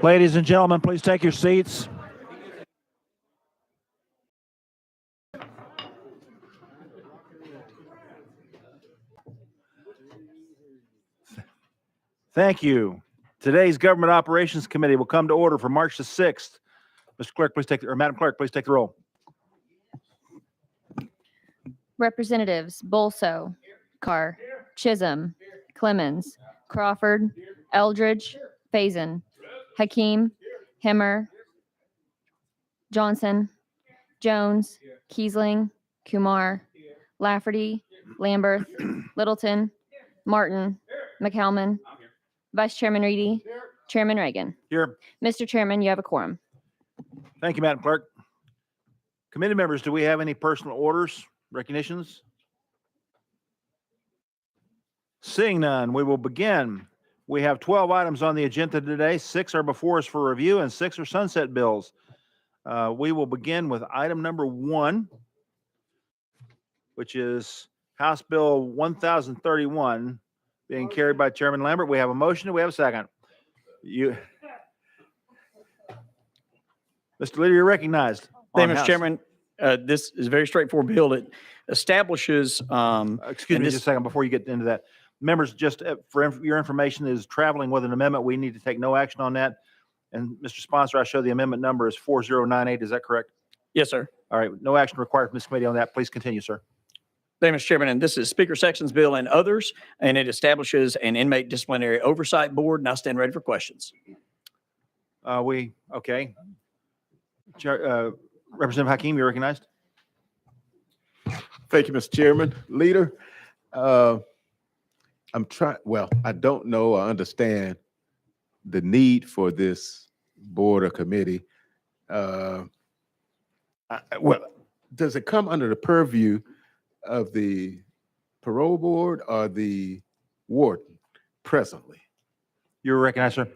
Ladies and gentlemen, please take your seats. Thank you. Today's Government Operations Committee will come to order for March the 6th. Mr. Clerk, please take, or Madam Clerk, please take the roll. Representatives Bolso, Carr, Chisholm, Clemens, Crawford, Eldridge, Faison, Hakeem, Hemmer, Johnson, Jones, Kiesling, Kumar, Lafferty, Lamberth, Littleton, Martin, McCalman, Vice Chairman Reedy, Chairman Reagan. Here. Mr. Chairman, you have a quorum. Thank you, Madam Clerk. Committee members, do we have any personal orders, recognitions? Seeing none, we will begin. We have 12 items on the agenda today. 6 are before us for review and 6 are sunset bills. We will begin with item number 1, which is House Bill 1031 being carried by Chairman Lambert. We have a motion. Do we have a second? Mr. Leader, you're recognized. Thank you, Mr. Chairman. This is a very straightforward bill. It establishes. Excuse me just a second before you get into that. Members, just for your information, is traveling with an amendment. We need to take no action on that. And Mr. Sponsor, I show the amendment number is 4098. Is that correct? Yes, sir. All right. No action required from this committee on that. Please continue, sir. Thank you, Mr. Chairman. And this is Speaker Sexton's bill and others, and it establishes an inmate disciplinary oversight board. And I stand ready for questions. Okay. Representative Hakeem, you're recognized. Thank you, Mr. Chairman. Leader, I don't know or understand the need for this board or committee. Does it come under the purview of the parole board or the warden presently? You're recognized, sir.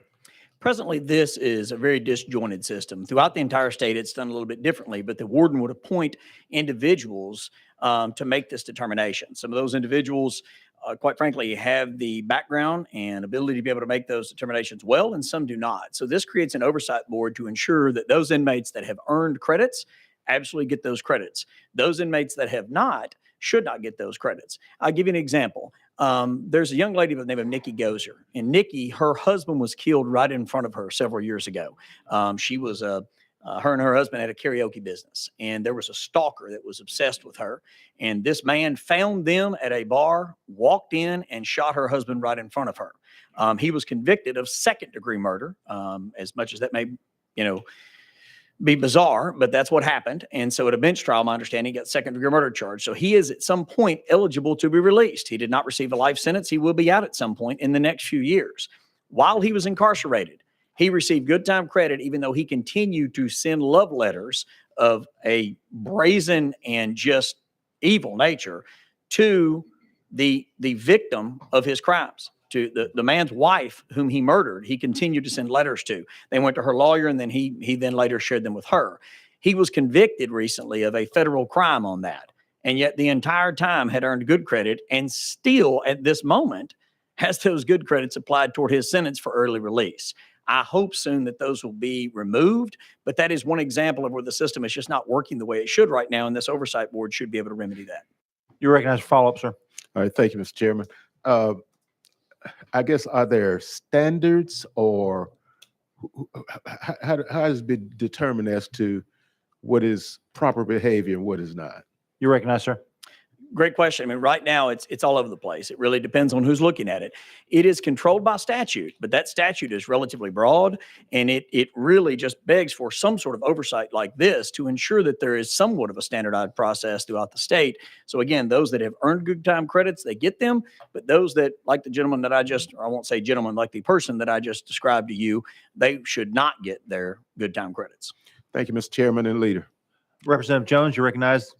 Presently, this is a very disjointed system. Throughout the entire state, it's done a little bit differently, but the warden would appoint individuals to make this determination. Some of those individuals, quite frankly, have the background and ability to be able to make those determinations well, and some do not. So this creates an oversight board to ensure that those inmates that have earned credits absolutely get those credits. Those inmates that have not should not get those credits. I'll give you an example. There's a young lady by the name of Nikki Gozer, and Nikki, her husband was killed right in front of her several years ago. She was her and her husband had a karaoke business, and there was a stalker that was obsessed with her. And this man found them at a bar, walked in, and shot her husband right in front of her. He was convicted of second-degree murder, as much as that may, be bizarre, but that's what happened. And so at a bench trial, my understanding, he got second-degree murder charge. So he is at some point eligible to be released. He did not receive a life sentence. He will be out at some point in the next few years. While he was incarcerated, he received good time credit, even though he continued to send love letters of a brazen and just evil nature to the victim of his crimes. To the man's wife, whom he murdered, he continued to send letters to. They went to her lawyer, and then he then later shared them with her. He was convicted recently of a federal crime on that, and yet the entire time had earned good credit, and still at this moment has those good credits applied toward his sentence for early release. I hope soon that those will be removed, but that is one example of where the system is just not working the way it should right now, and this oversight board should be able to remedy that. You recognize follow-up, sir. All right. Thank you, Mr. Chairman. I guess, are there standards, or how does it be determined as to what is proper behavior and what is not? You recognize, sir. Great question. I mean, right now it's all over the place. It really depends on who's looking at it. It is controlled by statute, but that statute is relatively broad, and it really just begs for some sort of oversight like this to ensure that there is somewhat of a standardized process throughout the state. So again, those that have earned good time credits, they get them, but those that, like the gentleman that I won't say gentleman, like the person that I just described to you, they should not get their good time credits. Thank you, Mr. Chairman and Leader. Representative Jones, you're recognized.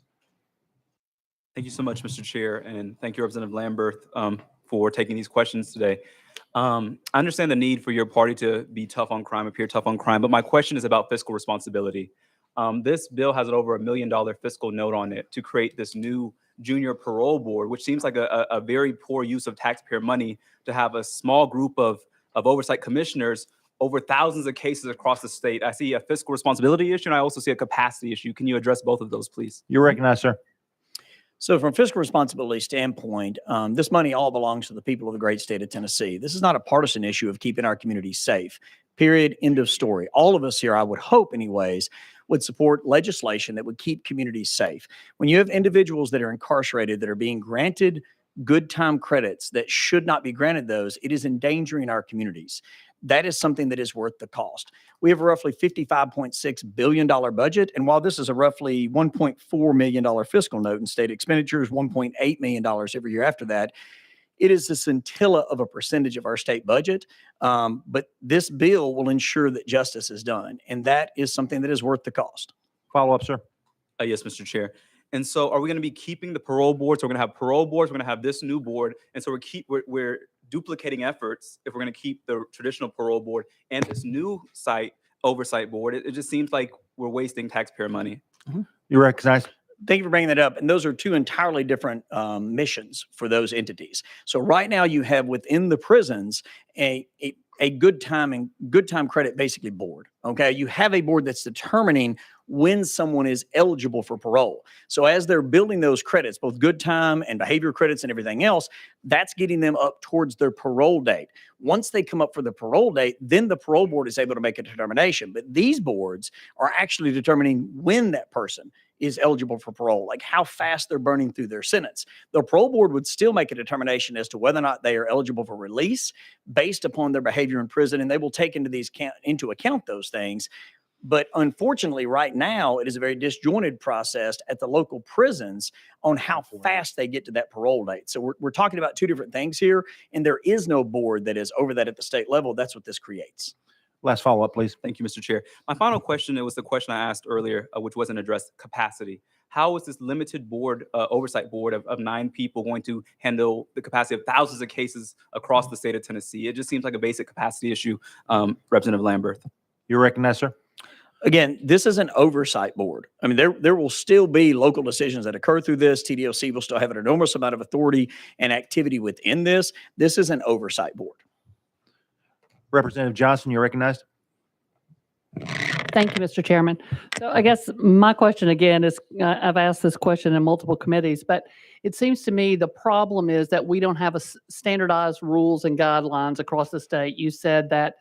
Thank you so much, Mr. Chair, and thank you, Representative Lamberth, for taking these questions today. I understand the need for your party to be tough on crime, appear tough on crime, but my question is about fiscal responsibility. This bill has an over $1 million fiscal note on it to create this new junior parole board, which seems like a very poor use of taxpayer money to have a small group of of oversight commissioners over thousands of cases across the state. I see a fiscal responsibility issue, and I also see a capacity issue. Can you address both of those, please? You're recognized, sir. So from a fiscal responsibility standpoint, this money all belongs to the people of the great state of Tennessee. This is not a partisan issue of keeping our communities safe. Period. End of story. All of us here, I would hope anyways, would support legislation that would keep communities safe. When you have individuals that are incarcerated that are being granted good time credits that should not be granted those, it is endangering our communities. That is something that is worth the cost. We have a roughly $55.6 billion budget. And while this is a roughly $1.4 million fiscal note and state expenditures, $1.8 million every year after that, it is a scintilla of a percentage of our state budget. But this bill will ensure that justice is done. And that is something that is worth the cost. Follow up, sir. Yes, Mr. Chair. And so are we going to be keeping the parole boards? We're going to have parole boards. We're going to have this new board. And so we're duplicating efforts if we're going to keep the traditional parole board and this new oversight board. It just seems like we're wasting taxpayer money. You're recognized. Thank you for bringing that up. And those are two entirely different missions for those entities. So right now you have within the prisons a good time credit basically board. Okay. You have a board that's determining when someone is eligible for parole. So as they're building those credits, both good time and behavior credits and everything else, that's getting them up towards their parole date. Once they come up for the parole date, then the parole board is able to make a determination. But these boards are actually determining when that person is eligible for parole, like how fast they're burning through their sentence. The parole board would still make a determination as to whether or not they are eligible for release based upon their behavior in prison, and they will take into account those things. But unfortunately, right now, it is a very disjointed process at the local prisons on how fast they get to that parole date. So we're talking about two different things here, and there is no board that is over that at the state level. That's what this creates. Last follow up, please. Thank you, Mr. Chair. My final question, it was the question I asked earlier, which wasn't addressed, capacity. How is this limited board, oversight board of 9 people going to handle the capacity of thousands of cases across the state of Tennessee? It just seems like a basic capacity issue, Representative Lamberth. You're recognized, sir. Again, this is an oversight board. I mean, there will still be local decisions that occur through this. TDOC will still have an enormous amount of authority and activity within this. This is an oversight board. Representative Johnson, you're recognized. Thank you, Mr. Chairman. So I guess my question again is, I've asked this question in multiple committees, but it seems to me the problem is that we don't have standardized rules and guidelines across the state. You said that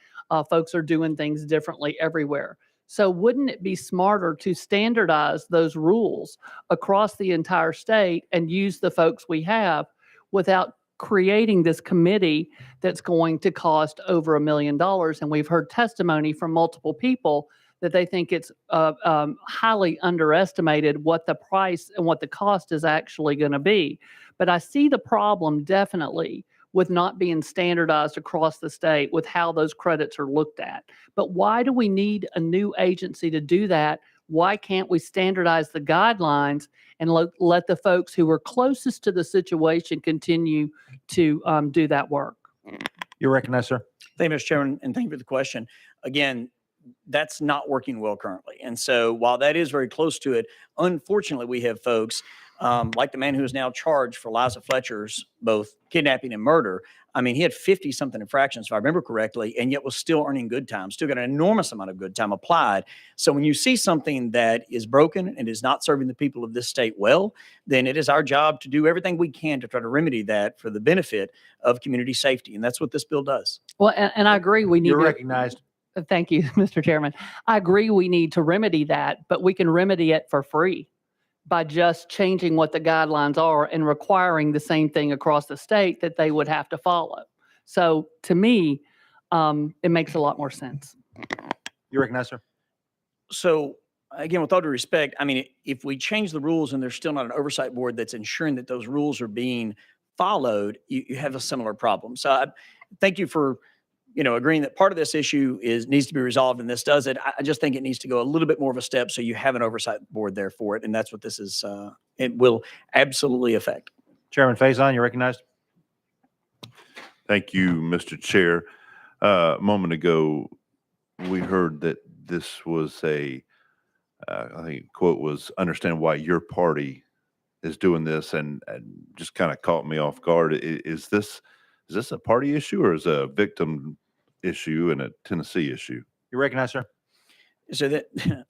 folks are doing things differently everywhere. So wouldn't it be smarter to standardize those rules across the entire state and use the folks we have without creating this committee that's going to cost over $1 million? And we've heard testimony from multiple people that they think it's highly underestimated what the price and what the cost is actually going to be. But I see the problem definitely with not being standardized across the state with how those credits are looked at. But why do we need a new agency to do that? Why can't we standardize the guidelines and let the folks who are closest to the situation continue to do that work? You're recognized, sir. Thank you, Mr. Chairman, and thank you for the question. Again, that's not working well currently. And so while that is very close to it, unfortunately, we have folks like the man who is now charged for Liza Fletcher's both kidnapping and murder. I mean, he had 50-something infractions, if I remember correctly, and yet was still earning good time, still got an enormous amount of good time applied. So when you see something that is broken and is not serving the people of this state well, then it is our job to do everything we can to try to remedy that for the benefit of community safety. And that's what this bill does. Well, and I agree we need You're to. recognized. Thank you, Mr. Chairman. I agree we need to remedy that, but we can remedy it for free by just changing what the guidelines are and requiring the same thing across the state that they would have to follow. So to me, it makes a lot more sense. You're recognized, sir. So again, with all due respect, I mean, if we change the rules and there's still not an oversight board that's ensuring that those rules are being followed, you have a similar problem. So I thank you for agreeing that part of this issue needs to be resolved, and this does it. I just think it needs to go a little bit more of a step so you have an oversight board there for it, and that's what this is. It will absolutely affect. Chairman Faison, you're recognized. Thank you, Mr. Chair. A moment ago, we heard that this was I think quote was, understand why your party is doing this, and just kind of caught me off guard. Is this a party issue, or is a victim issue and a Tennessee issue. You recognize, sir? So that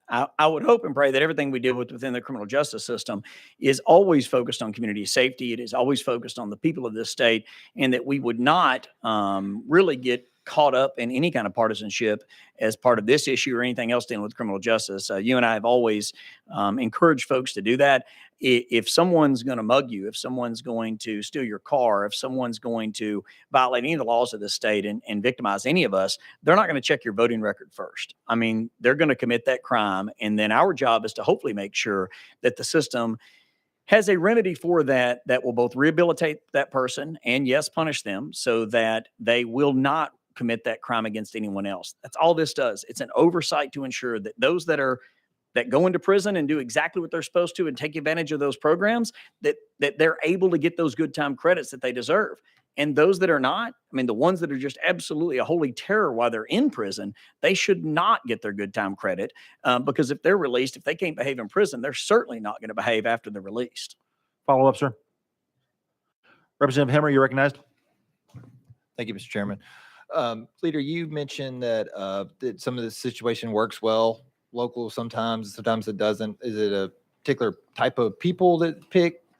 I would hope and pray that everything we deal with within the criminal justice system is always focused on community safety. It is always focused on the people of this state, and that we would not really get caught up in any kind of partisanship as part of this issue or anything else dealing with criminal justice. You and I have always encouraged folks to do that. If someone's going to mug you, if someone's going to steal your car, if someone's going to violate any of the laws of the state and victimize any of us, they're not going to check your voting record first. I mean, they're going to commit that crime. And then our job is to hopefully make sure that the system has a remedy for that will both rehabilitate that person and, yes, punish them so that they will not commit that crime against anyone else. That's all this does. It's an oversight to ensure that those that go into prison and do exactly what they're supposed to and take advantage of those programs, that they're able to get those good time credits that they deserve. And those that are not, I mean, the ones that are just absolutely a holy terror while they're in prison, they should not get their good time credit because if they're released, if they can't behave in prison, they're certainly not going to behave after they're released. Follow up, sir. Representative Hemmer, you recognized? Thank you, Mr. Chairman. Leader, you mentioned that that some of the situation works well local sometimes it doesn't. Is it a particular type of people that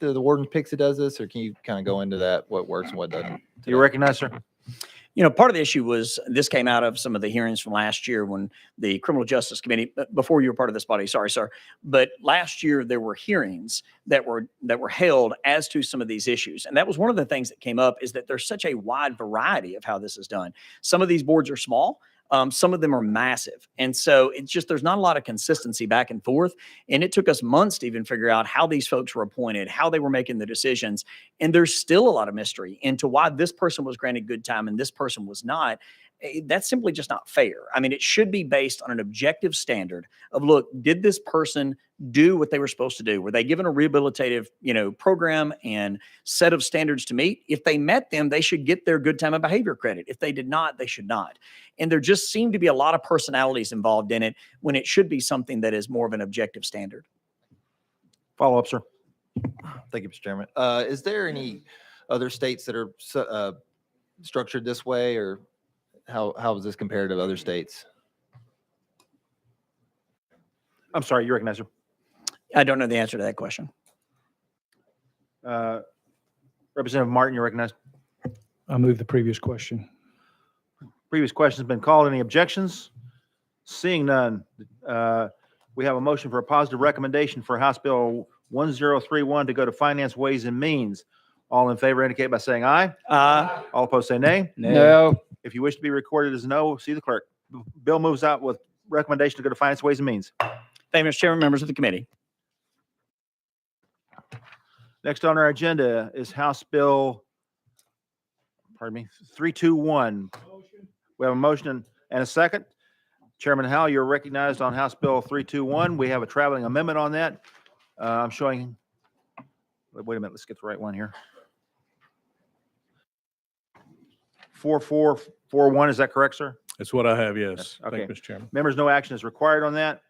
the warden picks that does this, or can you kind of go into that, what works and what doesn't? You recognize, sir? You know, part of the issue was this came out of some of the hearings from last year when the Criminal Justice Committee, before you were part of this body, sorry, sir, but last year there were hearings that were held as to some of these issues. And that was one of the things that came up is that there's such a wide variety of how this is done. Some of these boards are small. Some of them are massive. And so it's just, there's not a lot of consistency back and forth. And it took us months to even figure out how these folks were appointed, how they were making the decisions. And there's still a lot of mystery into why this person was granted good time and this person was not. That's simply just not fair. I mean, it should be based on an objective standard of, look, did this person do what they were supposed to do? Were they given a rehabilitative, program and set of standards to meet? If they met them, they should get their good time and behavior credit. If they did not, they should not. And there just seemed to be a lot of personalities involved in it when it should be something that is more of an objective standard. Follow up, sir. Thank you, Mr. Chairman. Is there any other states that are structured this way, or how is this compared to other states? I'm sorry, you recognize, sir? I don't know the answer to that question. Representative Martin, you recognized? I move the previous question. Previous question has been called. Any objections? Seeing none, we have a motion for a positive recommendation for House Bill 1031 to go to Finance, Ways, and Means. All in favor indicate by saying aye. All opposed say nay. No. If you wish to be recorded as no, see the clerk. Bill moves out with recommendation to go to Finance, Ways, and Means. Thank you, Mr. Chairman, members of the committee. Next on our agenda is House Bill, 321. We have a motion and a second. Chairman Howell, you're recognized on House Bill 321. We have a traveling amendment on that. I'm showing, wait a minute, let's get the right one here. 4441, is that correct, sir? That's what I have, yes. Yes, Thank okay. you, Mr. Chairman. Members, no action is required on that.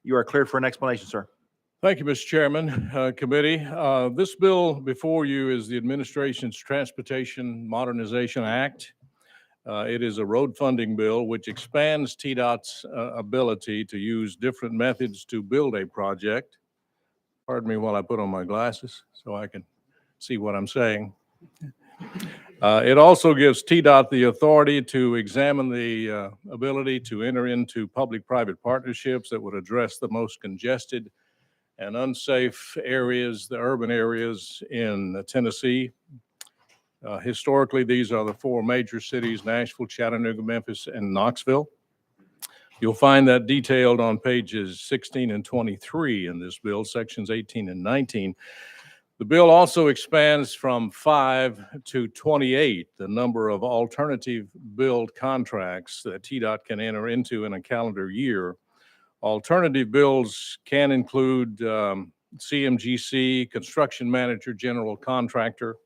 You are cleared for an explanation, sir. Thank you, Mr. Chairman, committee. This bill before you is the administration's Transportation Modernization Act. It is a road funding bill which expands TDOT's ability to use different methods to build a project. Pardon me while I put on my glasses so I can see what I'm saying. It also gives TDOT the authority to examine the ability to enter into public-private partnerships that would address the most congested and unsafe areas, the urban areas in Tennessee. Historically, these are the four major cities: Nashville, Chattanooga, Memphis, and Knoxville. You'll find that detailed on pages 16 and 23 in this bill, sections 18 and 19. The bill also expands from 5 to 28 the number of alternative build contracts that TDOT can enter into in a calendar year. Alternative builds can include CMGC, construction manager, general contractor,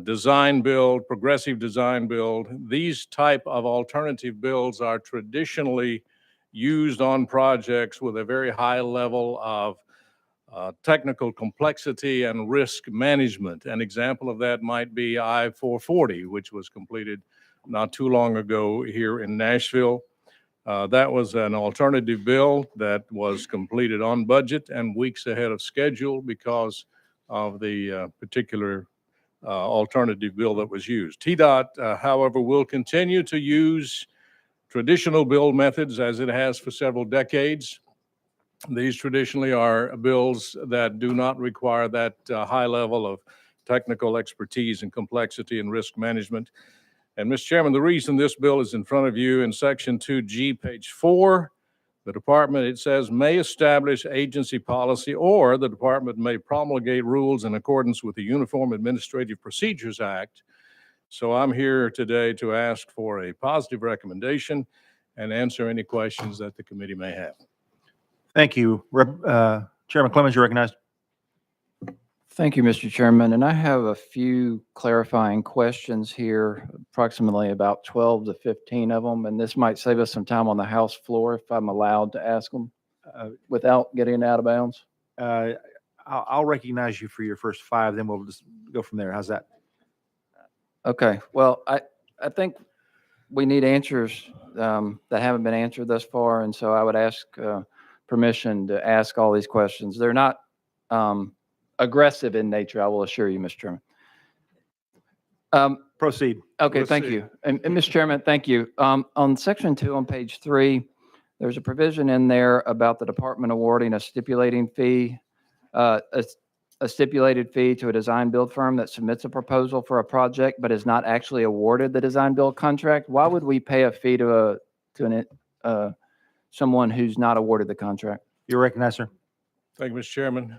design build, progressive design build. These type of alternative builds are traditionally used on projects with a very high level of technical complexity and risk management. An example of that might be I-440, which was completed not too long ago here in Nashville. That was an alternative bill that was completed on budget and weeks ahead of schedule because of the particular alternative bill that was used. TDOT, however, will continue to use traditional bill methods as it has for several decades. These traditionally are bills that do not require that high level of technical expertise and complexity and risk management. And Mr. Chairman, the reason this bill is in front of you in Section 2G, page 4, the department, it says, may establish agency policy, or the department may promulgate rules in accordance with the Uniform Administrative Procedures Act. So I'm here today to ask for a positive recommendation and answer any questions that the committee may have. Thank you. Chairman Clemens, you're recognized. Thank you, Mr. Chairman. And I have a few clarifying questions here, approximately about 12 to 15 of them. And this might save us some time on the House floor if I'm allowed to ask them without getting out of bounds. I'll recognize you for your first 5, then we'll just go from there. How's that? Okay. Well, I think we need answers that haven't been answered thus far. And so I would ask permission to ask all these questions. They're not aggressive in nature, I will assure you, Mr. Chairman. Proceed. Okay, thank you. And Mr. Chairman, thank you. On section 2 on page 3, there's a provision in there about the department awarding a stipulating fee, a stipulated fee to a design build firm that submits a proposal for a project but is not actually awarded the design build contract. Why would we pay a fee to someone who's not awarded the contract? You're recognized, sir. Thank you, Mr. Chairman.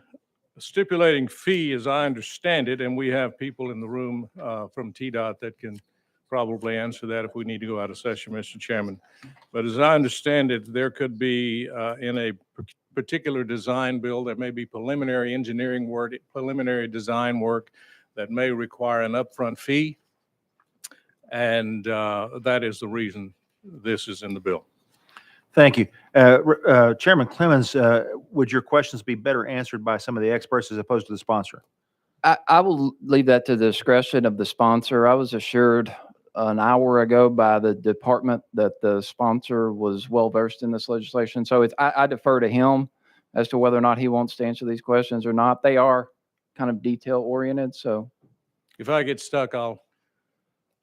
A stipulating fee, as I understand it, and we have people in the room from TDOT that can probably answer that if we need to go out of session, Mr. Chairman. But as I understand it, there could be in a particular design build, there may be preliminary engineering work, preliminary design work that may require an upfront fee. And that is the reason this is in the bill. Thank you. Chairman Clemens, would your questions be better answered by some of the experts as opposed to the sponsor? I will leave that to the discretion of the sponsor. I was assured an hour ago by the department that the sponsor was well-versed in this legislation. So I defer to him as to whether or not he wants to answer these questions or not. They are kind of detail-oriented, so. If I get stuck, I'll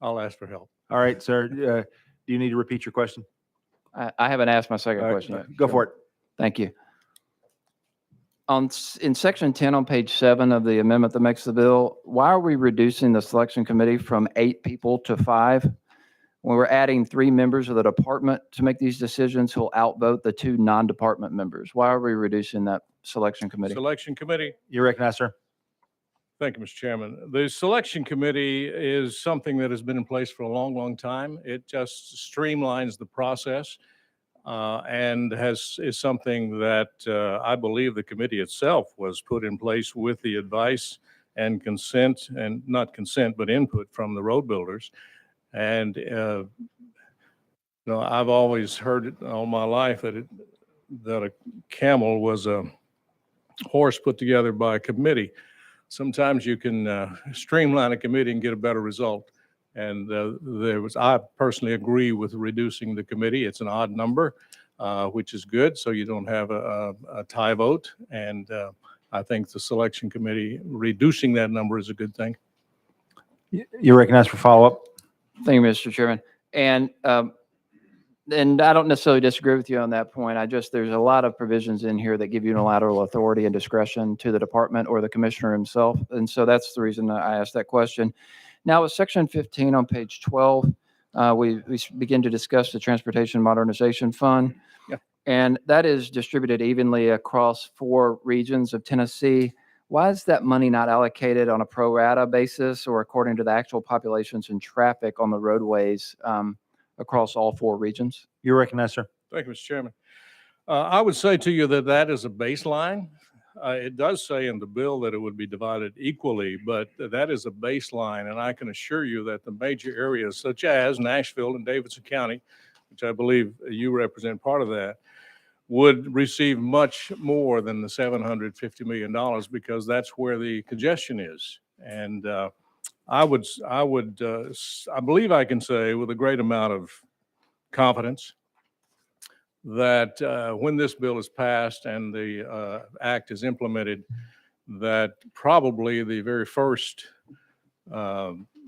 ask for help. All right, sir. Do you need to repeat your question? I haven't asked my second question yet. Go for it. Thank you. In section 10 on page 7 of the amendment that makes the bill, why are we reducing the selection committee from 8 people to 5? When we're adding 3 members of the department to make these decisions who'll outvote the 2 non-department members. Why are we reducing that selection committee? Selection committee. You're recognized, sir. Thank you, Mr. Chairman. The selection committee is something that has been in place for a long, long time. It just streamlines the process and is something that I believe the committee itself was put in place with the advice and consent, and not consent, but input from the road builders. And I've always heard it all my life that a camel was a horse put together by a committee. Sometimes you can streamline a committee and get a better result. And I personally agree with reducing the committee. It's an odd number, which is good, so you don't have a tie vote. And I think the selection committee, reducing that number is a good thing. You're recognized for follow-up. Thank you, Mr. Chairman. And I don't necessarily disagree with you on that point. There's a lot of provisions in here that give unilateral authority and discretion to the department or the commissioner himself. And so that's the reason I asked that question. Now with section 15 on page 12, we begin to discuss the Transportation Modernization Fund. Yeah. And that is distributed evenly across 4 regions of Tennessee. Why is that money not allocated on a pro rata basis or according to the actual populations and traffic on the roadways across all 4 regions? You're recognized, sir. Thank you, Mr. Chairman. I would say to you that that is a baseline. It does say in the bill that it would be divided equally, but that is a baseline. And I can assure you that the major areas such as Nashville and Davidson County, which I believe you represent part of that, would receive much more than the $750 million because that's where the congestion is. And I believe I can say with a great amount of confidence that when this bill is passed and the act is implemented, that probably the very first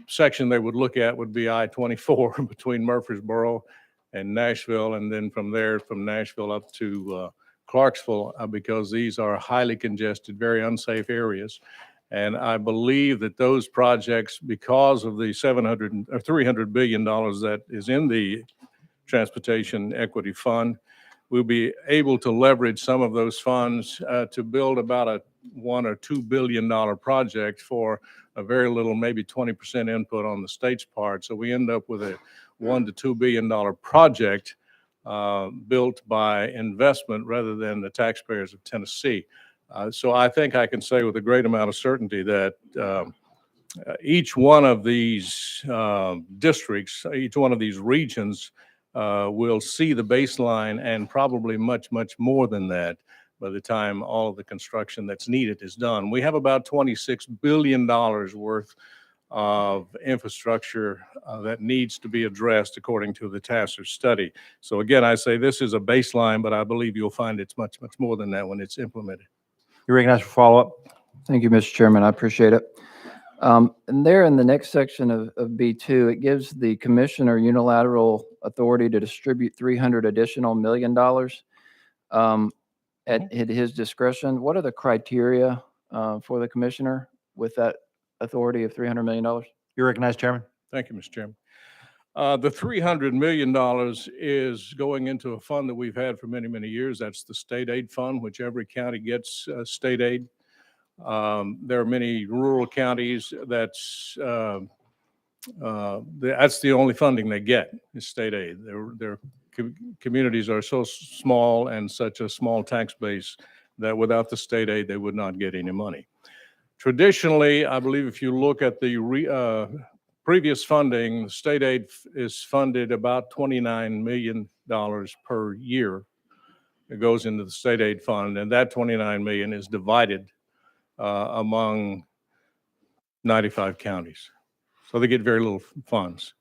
section they would look at would be I-24 between Murfreesboro and Nashville, and then from there, from Nashville up to Clarksville, because these are highly congested, very unsafe areas. And I believe that those projects, because of the $300 billion that is in the Transportation Equity Fund, we'll be able to leverage some of those funds to build about a $1 or $2 billion project for a very little, maybe 20% input on the state's part. So we end up with a $1 to $2 billion project built by investment rather than the taxpayers of Tennessee. So I think I can say with a great amount of certainty that each one of these districts, each one of these regions will see the baseline and probably much, much more than that by the time all of the construction that's needed is done. We have about $26 billion worth of infrastructure that needs to be addressed according to the TASER study. So again, I say this is a baseline, but I believe you'll find it's much, much more than that when it's implemented. You recognize for follow-up? Thank you, Mr. Chairman. I appreciate it. And there in the next section of B2, it gives the commissioner unilateral authority to distribute $300 additional million at his discretion. What are the criteria for the commissioner with that authority of $300 million? You recognize, Chairman? Thank you, Mr. Chairman. The $300 million is going into a fund that we've had for many, many years. That's the state aid fund, which every county gets state aid. There are many rural counties that's the only funding they get is state aid. Their communities are so small and such a small tax base that without the state aid, they would not get any money. Traditionally, I believe if you look at the previous funding, state aid is funded about $29 million per year. It goes into the state aid fund, and that $29 million is divided among 95 counties. So they get very little funds.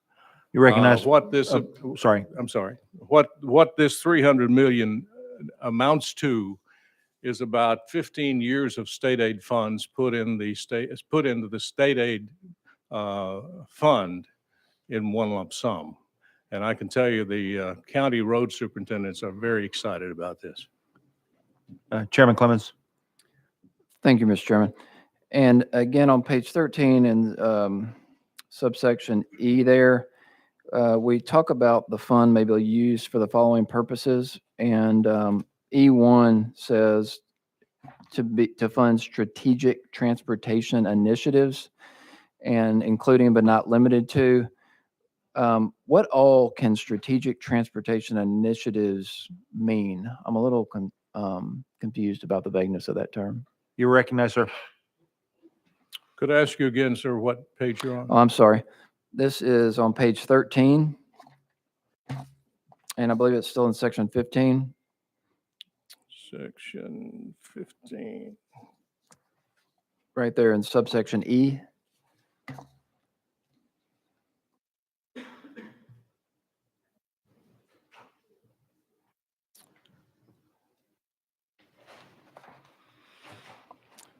You recognize? What this, Sorry. I'm sorry. What this 300 million amounts to is about 15 years of state aid funds put into the state aid fund in one lump sum. And I can tell you the county road superintendents are very excited about this. Chairman Clemens? Thank you, Mr. Chairman. And again, on page 13 in subsection E there, we talk about the fund may be used for the following purposes. And E1 says to fund strategic transportation initiatives and including but not limited to. What all can strategic transportation initiatives mean? I'm a little confused about the vagueness of that term. You recognize, sir? Could I ask you again, sir, what page you're on? Oh, I'm sorry. This is on page 13. And I believe it's still in section 15. Section 15. Right there in subsection E.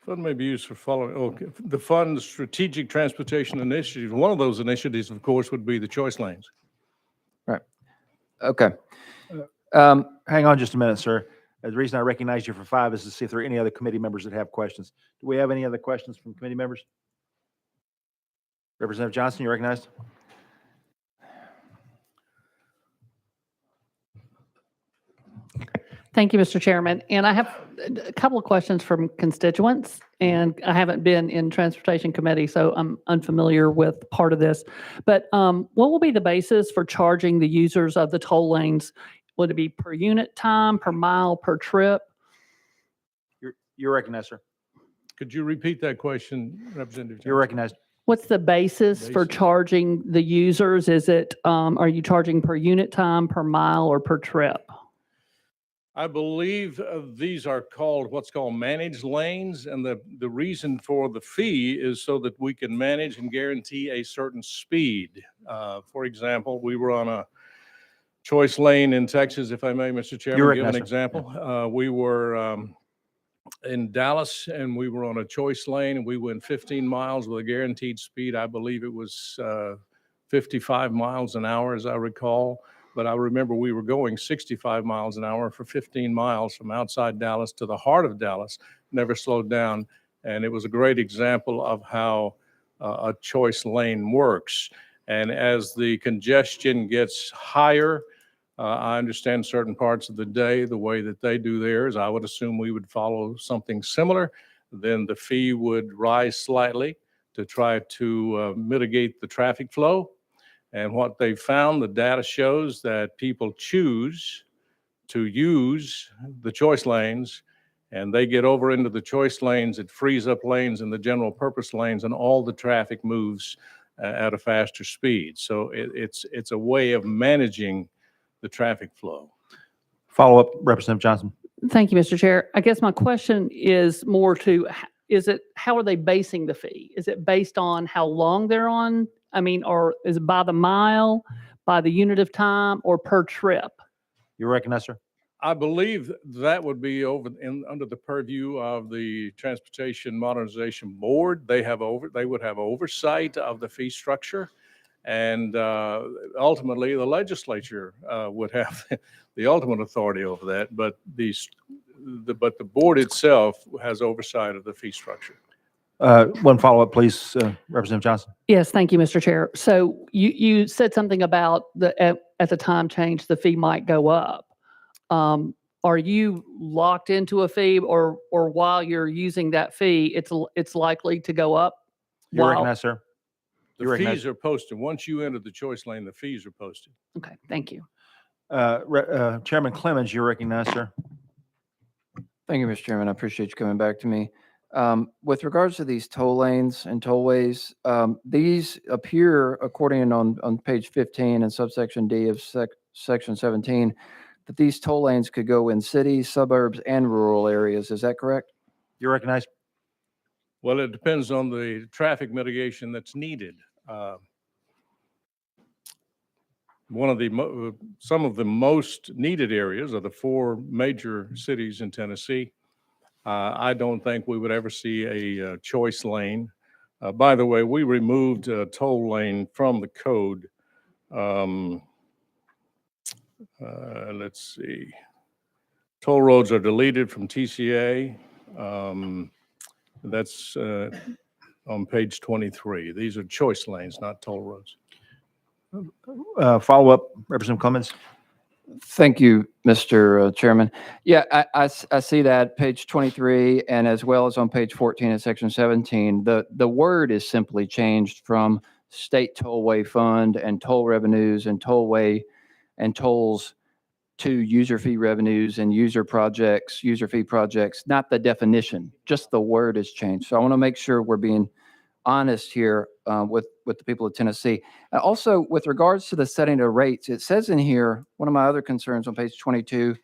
Fund may be used for following, okay, the fund strategic transportation initiatives. One of those initiatives, of course, would be the choice lanes. Right. Okay. Hang on just a minute, sir. The reason I recognize you for 5 is to see if there are any other committee members that have questions. Do we have any other questions from committee members? Representative Johnson, you recognized? Thank you, Mr. Chairman. And I have a couple of questions from constituents, and I haven't been in Transportation Committee, so I'm unfamiliar with part of this. But what will be the basis for charging the users of the toll lanes? Would it be per unit time, per mile, per trip? You're recognized, sir. Could you repeat that question, Representative? You're recognized. What's the basis for charging the users? Is it, are you charging per unit time, per mile, or per trip? I believe these are called, what's called managed lanes, and the reason for the fee is so that we can manage and guarantee a certain speed. For example, we were on a choice lane in Texas, if I may, Mr. Chairman, give an recognized, sir. example. We were in Dallas, and we were on a choice lane, and we went 15 miles with a guaranteed speed. I believe it was 55 miles an hour, as I recall. But I remember we were going 65 miles an hour for 15 miles from outside Dallas to the heart of Dallas, never slowed down. And it was a great example of how a choice lane works. And as the congestion gets higher, I understand certain parts of the day, the way that they do theirs, I would assume we would follow something similar. Then the fee would rise slightly to try to mitigate the traffic flow. And what they found, the data shows that people choose to use the choice lanes, and they get over into the choice lanes, it frees up lanes in the general purpose lanes, and all the traffic moves at a faster speed. So it's a way of managing the traffic flow. Follow up, Representative Johnson. Thank you, Mr. Chair. I guess my question is more to, how are they basing the fee? Is it based on how long they're on? I mean, or is it by the mile, by the unit of time, or per trip? You recognize, sir? I believe that would be under the purview of the Transportation Modernization Board. They would have oversight of the fee structure. And ultimately, the legislature would have the ultimate authority over that. But the board itself has oversight of the fee structure. One follow-up, please, Representative Johnson. Yes, thank you, Mr. Chair. So you said something about at the time change, the fee might go up. Are you locked into a fee, or while you're using that fee, it's likely to go up? You while- recognize, sir? You The recognize- fees are posted. Once you enter the choice lane, the fees are posted. Okay, thank you. Chairman Clemens, you recognize, sir? Thank you, Mr. Chairman. I appreciate you coming back to me. With regards to these toll lanes and tollways, these appear, according on page 15 and subsection D of section 17, that these toll lanes could go in cities, suburbs, and rural areas. Is that correct? You recognize? Well, it depends on the traffic mitigation that's needed. Some of the most needed areas are the 4 major cities in Tennessee. I don't think we would ever see a choice lane. By the way, we removed a toll lane from the code. Let's see. Toll roads are deleted from TCA. That's on page 23. These are choice lanes, not toll roads. Follow-up, Representative Clemens. Thank you, Mr. Chairman. Yeah, I see that page 23, and as well as on page 14 of section 17, the word is simply changed from state tollway fund and toll revenues and tollway and tolls to user fee revenues and user fee projects, not the definition, just the word is changed. So I want to make sure we're being honest here with the people of Tennessee. And also, with regards to the setting of rates, it says in here, one of my other concerns on page 22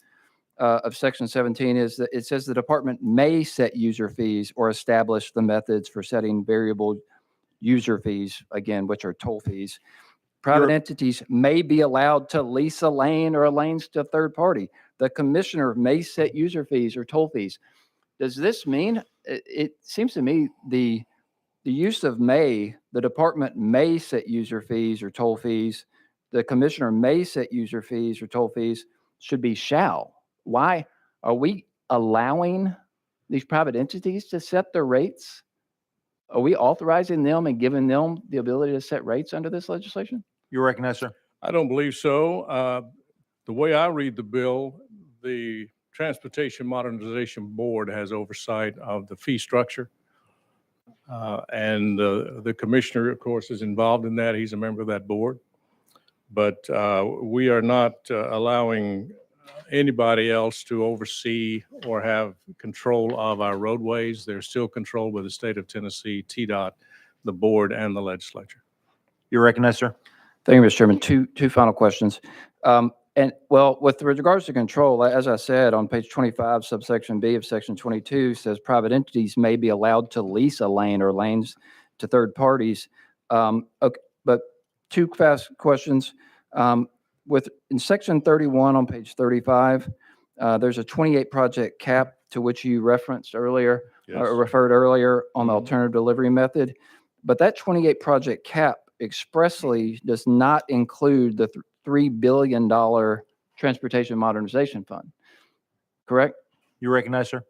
of section 17 is that it says the department may set user fees or establish the methods for setting variable user fees, again, which are toll fees. Private entities may be allowed to lease a lane or lanes to a third party. The commissioner may set user fees or toll fees. Does this mean, it seems to me the use of may, the department may set user fees or toll fees, the commissioner may set user fees or toll fees, should be shall. Why are we allowing these private entities to set their rates? Are we authorizing them and giving them the ability to set rates under this legislation? You recognize, sir? I don't believe so. The way I read the bill, the Transportation Modernization Board has oversight of the fee structure. And the commissioner, of course, is involved in that. He's a member of that board. But we are not allowing anybody else to oversee or have control of our roadways. They're still controlled by the state of Tennessee, TDOT, the board, and the legislature. You recognize, sir? Thank you, Mr. Chairman. Two final questions. And well, with regards to control, as I said, on page 25, subsection B of section 22 says private entities may be allowed to lease a lane or lanes to third parties. Okay, but two fast questions. In section 31 on page 35, there's a 28 project cap to which you referenced earlier, or referred earlier on the Mhm. alternative delivery method. But that 28 project cap expressly does not include the $3 billion Transportation Modernization Fund, correct? You recognize, sir?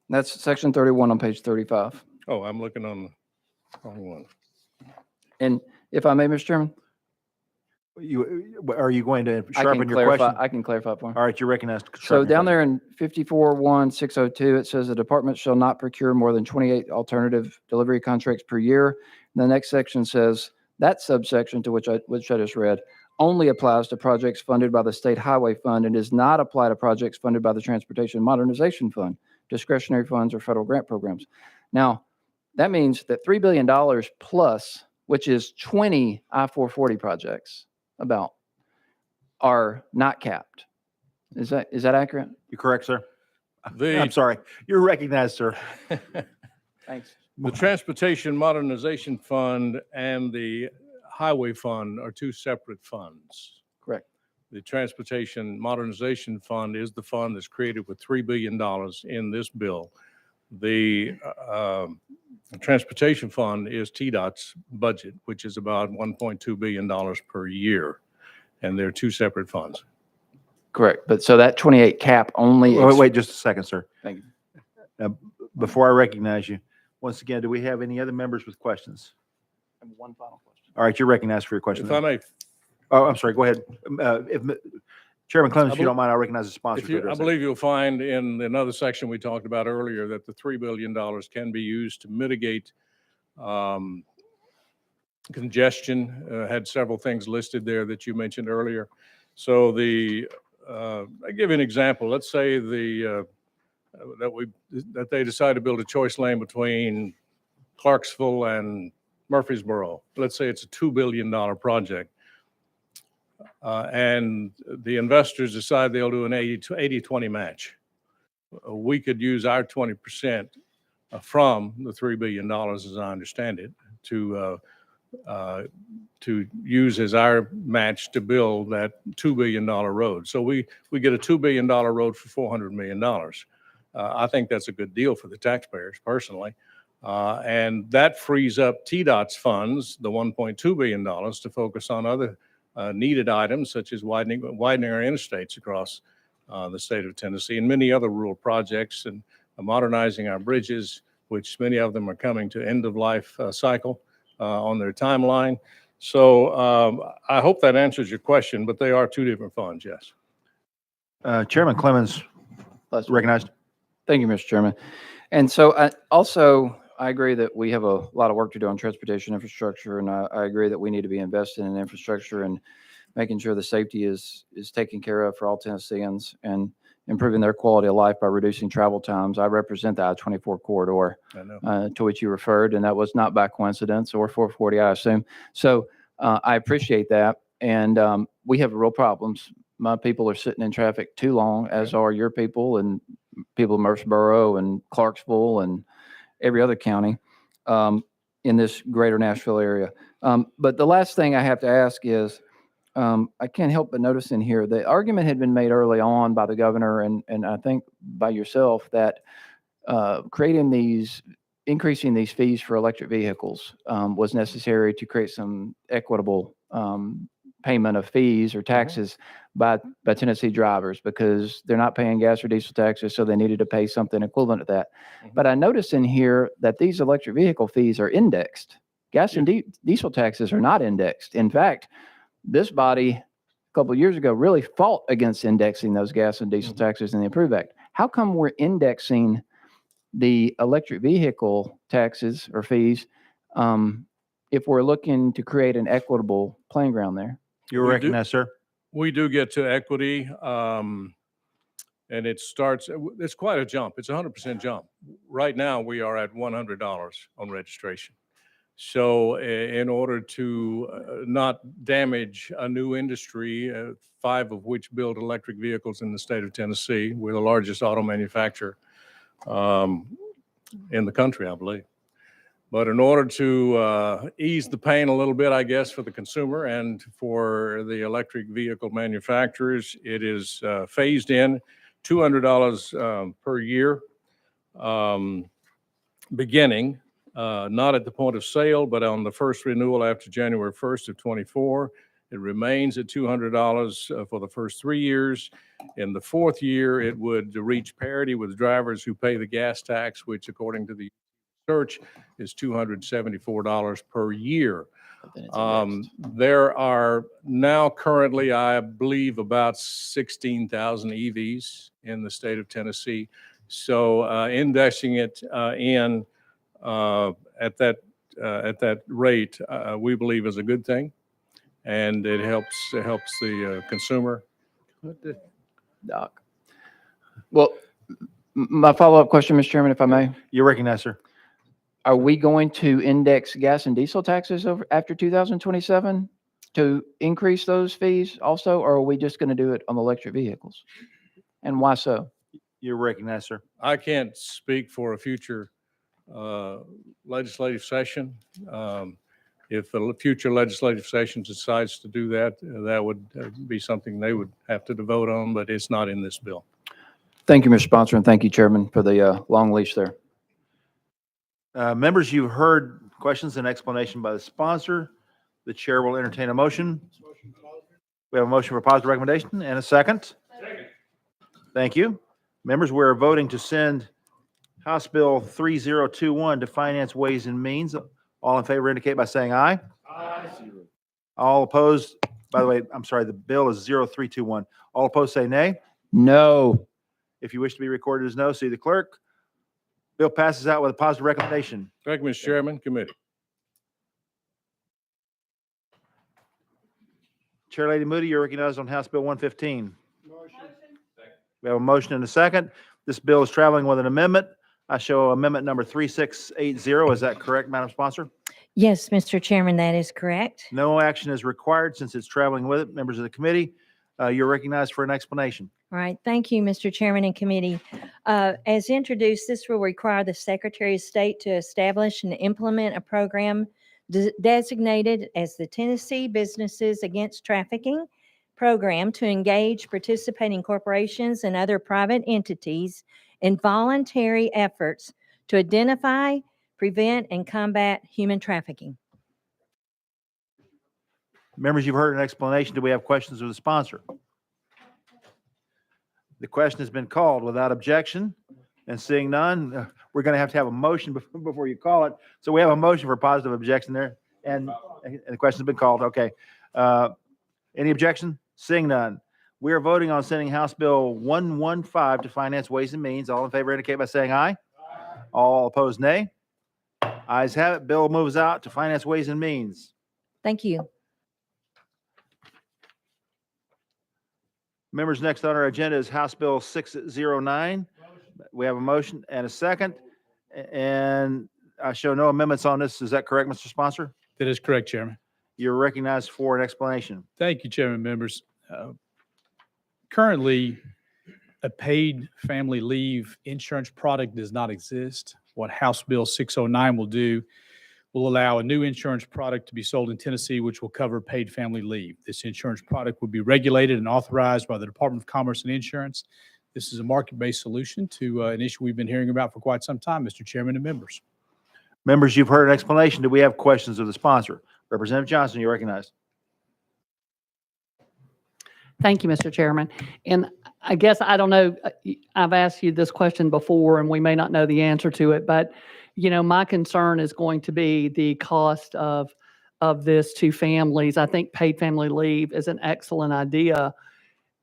That's section 31 on page 35. Oh, I'm looking on the wrong one. And if I may, Mr. Chairman, Are you going to I can sharpen your clarify, question? I can clarify for him. All right, you recognize. So down there in 54-1-602, it says the department shall not procure more than 28 alternative delivery contracts per year. And the next section says that subsection to which I just read only applies to projects funded by the State Highway Fund and does not apply to projects funded by the Transportation Modernization Fund, discretionary funds, or federal grant programs. Now, that means that $3 billion plus, which is 20 I-440 projects about, are not capped. Is that accurate? You correct, sir? The- I'm sorry. You're recognized, sir. Thanks. The Transportation Modernization Fund and the Highway Fund are two separate funds. Correct. The Transportation Modernization Fund is the fund that's created with $3 billion in this bill. The Transportation Fund is TDOT's budget, which is about $1.2 billion per year. And they're two separate funds. Correct. But so that 28 cap only. Wait just a second, sir. Thank you. Now, before I recognize you, once again, do we have any other members with questions? One final question. All right, you're recognized for your question. If I may, Oh, I'm sorry, go ahead. If Chairman Clemens, if you bel- don't mind, I'll recognize the sponsor. if to you, I address that. believe you'll find in another section we talked about earlier that the $3 billion can be used to mitigate congestion. Had several things listed there that you mentioned earlier. So I give you an example. Let's say that they decide to build a choice lane between Clarksville and Murfreesboro. Let's say it's a $2 billion project. And the investors decide they'll do an 80-20 match. We could use our 20% from the $3 billion, as I understand it, to use as our match to build that $2 billion road. So we get a $2 billion road for $400 million. I think that's a good deal for the taxpayers personally. And that frees up TDOT's funds, the $1.2 billion, to focus on other needed items such as widening our interstates across the state of Tennessee and many other rural projects and modernizing our bridges, which many of them are coming to end of life cycle on their timeline. So I hope that answers your question, but they are two different funds, yes. Chairman Clemens, recognized. Thank you, Mr. Chairman. And so I agree that we have a lot of work to do on transportation infrastructure, and I agree that we need to be investing in infrastructure and making sure the safety is taken care of for all Tennesseans and improving their quality of life by reducing travel times. I represent the I-24 corridor I know. to which you referred, and that was not by coincidence, or 440, I assume. So I appreciate that, and we have real problems. My people are sitting in traffic too long, as are your people and people in Murfreesboro and Clarksville and every other county in this greater Nashville area. But the last thing I have to ask is, I can't help but notice in here, the argument had been made early on by the governor and I think by yourself that increasing these fees for electric vehicles was necessary to create some equitable payment of fees or taxes by Tennessee drivers because they're not paying gas or diesel taxes, so they needed to pay something equivalent to that. But I noticed in here that these electric vehicle fees are indexed. Gas and diesel taxes are not indexed. In fact, this body a couple of years ago really fought against indexing those gas and diesel taxes in the Improve Act. How come we're indexing the electric vehicle taxes or fees if we're looking to create an equitable playing ground there? You're We do- recognized, sir. We do get to equity, and it's quite a jump. It's a 100% jump. Right now, we are at $100 on registration. So in order to not damage a new industry, 5 of which build electric vehicles in the state of Tennessee, we're the largest auto manufacturer in the country, I believe. But in order to ease the pain a little bit, I guess, for the consumer and for the electric vehicle manufacturers, it is phased in $200 per year, beginning, not at the point of sale, but on the first renewal after January 1st of '24. It remains at $200 for the first 3 years. In the 4th year, it would reach parity with drivers who pay the gas tax, which according to the search is $274 per year. But then it's indexed. There are now currently, I believe, about 16,000 EVs in the state of Tennessee. So indexing it in at that rate, we believe is a good thing, and it helps the consumer. Doc. Well, my follow-up question, Mr. Chairman, if I may. You recognize, sir. Are we going to index gas and diesel taxes after 2027 to increase those fees also, or are we just going to do it on electric vehicles? And why so? You recognize, sir. I can't speak for a future legislative session. If the future legislative session decides to do that, that would be something they would have to vote on, but it's not in this bill. Thank you, Mr. Sponsor, and thank you, Chairman, for the long leash there. Members, you've heard questions and explanation by the sponsor. The chair will entertain a motion. We have a motion for positive recommendation and a second. Thank you. Members, we're voting to send House Bill 3021 to Finance, Ways and Means. All in favor indicate by saying aye. Aye. All opposed, by the way, I'm sorry, the bill is 0321. All opposed say nay. No. If you wish to be recorded as no, see the clerk. Bill passes out with a positive recommendation. Thank you, Mr. Chairman. Committee. Chair Lady Moody, you're recognized on House Bill 115. We have a motion and a second. This bill is traveling with an amendment. I show amendment number 3680. Is that correct, Madam Sponsor? Yes, Mr. Chairman, that is correct. No action is required since it's traveling with it. Members of the committee, you're recognized for an explanation. All right, thank you, Mr. Chairman and committee. As introduced, this will require the Secretary of State to establish and implement a program designated as the Tennessee Businesses Against Trafficking Program to engage participating corporations and other private entities in voluntary efforts to identify, prevent, and combat human trafficking. Members, you've heard an explanation. Do we have questions of the sponsor? The question has been called without objection, and seeing none, we're going to have a motion before you call it. So we have a motion for positive objection there, and the question's been called. Okay. Any objection? Seeing none. We are voting on sending House Bill 115 to Finance, Ways and Means. All in favor indicate by saying aye. All opposed, nay. Ayes have it. Bill moves out to Finance, Ways and Means. Thank you. Members, next on our agenda is House Bill 609. We have a motion and a second, and I show no amendments on this. Is that correct, Mr. Sponsor? That is correct, Chairman. You're recognized for an explanation. Thank you, Chairman, members. Currently, a paid family leave insurance product does not exist. What House Bill 609 will do will allow a new insurance product to be sold in Tennessee, which will cover paid family leave. This insurance product will be regulated and authorized by the Department of Commerce and Insurance. This is a market-based solution to an issue we've been hearing about for quite some time, Mr. Chairman and members. Members, you've heard an explanation. Do we have questions of the sponsor? Representative Johnson, you're recognized. Thank you, Mr. Chairman. And I guess, I don't know, I've asked you this question before and we may not know the answer to it, but my concern is going to be the cost of this to families. I think paid family leave is an excellent idea,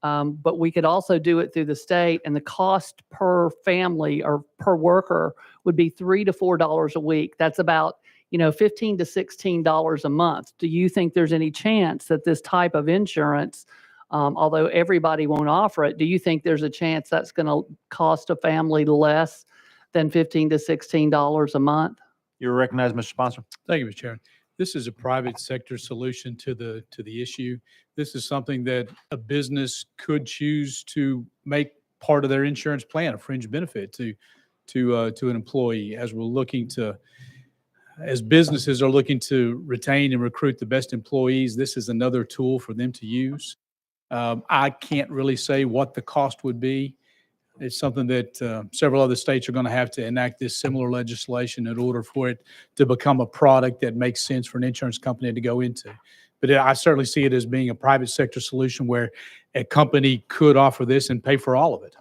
but we could also do it through the state, and the cost per family or per worker would be $3 to $4 a week. That's about $15 to $16 a month. Do you think there's any chance that this type of insurance, although everybody won't offer it, do you think there's a chance that's going to cost a family less than $15 to $16 a month? You're recognized, Mr. Sponsor. Thank you, Mr. Chairman. This is a private sector solution to the issue. This is something that a business could choose to make part of their insurance plan, a fringe benefit to an employee. As businesses are looking to retain and recruit the best employees, this is another tool for them to use. I can't really say what the cost would be. It's something that several other states are going to have to enact this similar legislation in order for it to become a product that makes sense for an insurance company to go into. But I certainly see it as being a private sector solution where a company could offer this and pay for all of it.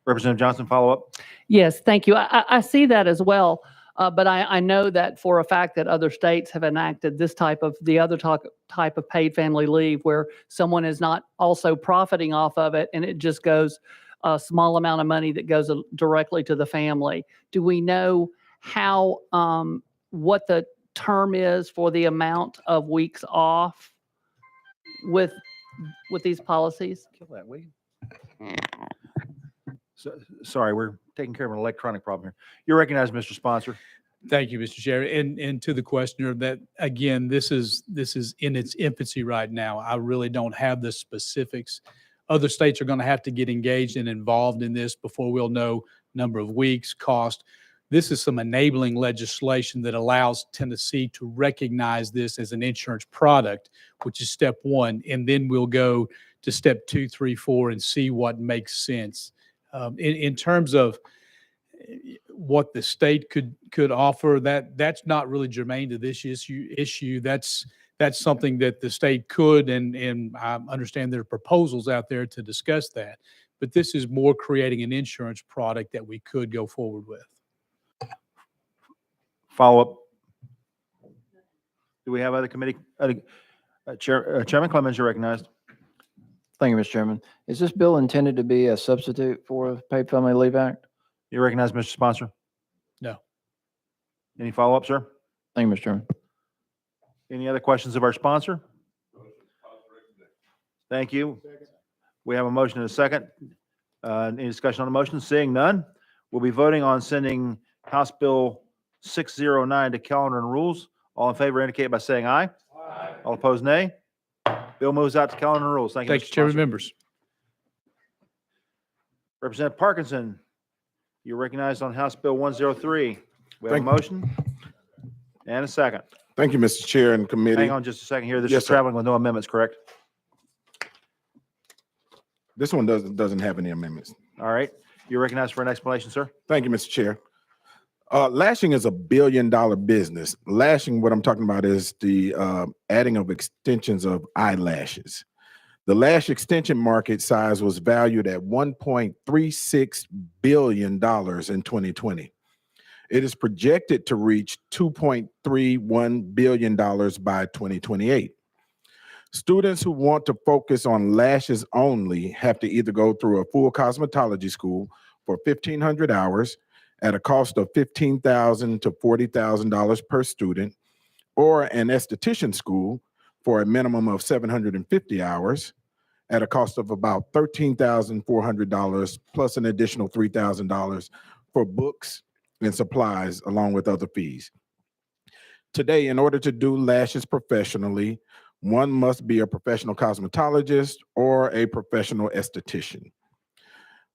Representative Johnson, follow up. Yes, thank you. I see that as well. But I know that for a fact that other states have enacted the other type of paid family leave where someone is not also profiting off of it and it just goes a small amount of money that goes directly to the family. Do we know how, what the term is for the amount of weeks off with these policies? Kill that, will you? Sorry, we're taking care of an electronic problem here. You're recognized, Mr. Sponsor. Thank you, Mr. Chair. And to the questioner, that again, this is in its infancy right now. I really don't have the specifics. Other states are going to have to get engaged and involved in this before we'll know number of weeks, cost. This is some enabling legislation that allows Tennessee to recognize this as an insurance product, which is step one. And then we'll go to step 2, 3, 4 and see what makes sense. In terms of what the state could offer, that's not really germane to this issue. That's something that the state could, and I understand there are proposals out there to discuss that. But this is more creating an insurance product that we could go forward with. Follow up. Do we have other committee? Chairman Clemens, you're recognized. Thank you, Mr. Chairman. Is this bill intended to be a substitute for the Paid Family Leave Act? You're recognized, Mr. Sponsor. No. Any follow up, sir? Thank you, Mr. Chairman. Any other questions of our sponsor? Thank you. We have a motion and a second. Any discussion on the motion? Seeing none, we'll be voting on sending House Bill 609 to calendar and rules. All in favor indicate by saying aye. Aye. All opposed, nay. Bill moves out to calendar and rules. Thank you, Thank Mr. you, Chairman, Sponsor. members. Representative Parkinson, you're recognized on House Bill 103. We have a Thank you. motion and a second. Thank you, Mr. Chair and committee. Hang on just a second here. This Yes, is sir. traveling with no amendments, correct? This one doesn't have any amendments. All right. You're recognized for an explanation, sir. Thank you, Mr. Chair. Lashing is a billion-dollar business. Lashing, what I'm talking about is the adding of extensions of eyelashes. The lash extension market size was valued at $1.36 billion in 2020. It is projected to reach $2.31 billion by 2028. Students who want to focus on lashes only have to either go through a full cosmetology school for 1,500 hours at a cost of $15,000 to $40,000 per student, or an esthetician school for a minimum of 750 hours at a cost of about $13,400 plus an additional $3,000 for books and supplies along with other fees. Today, in order to do lashes professionally, one must be a professional cosmetologist or a professional esthetician.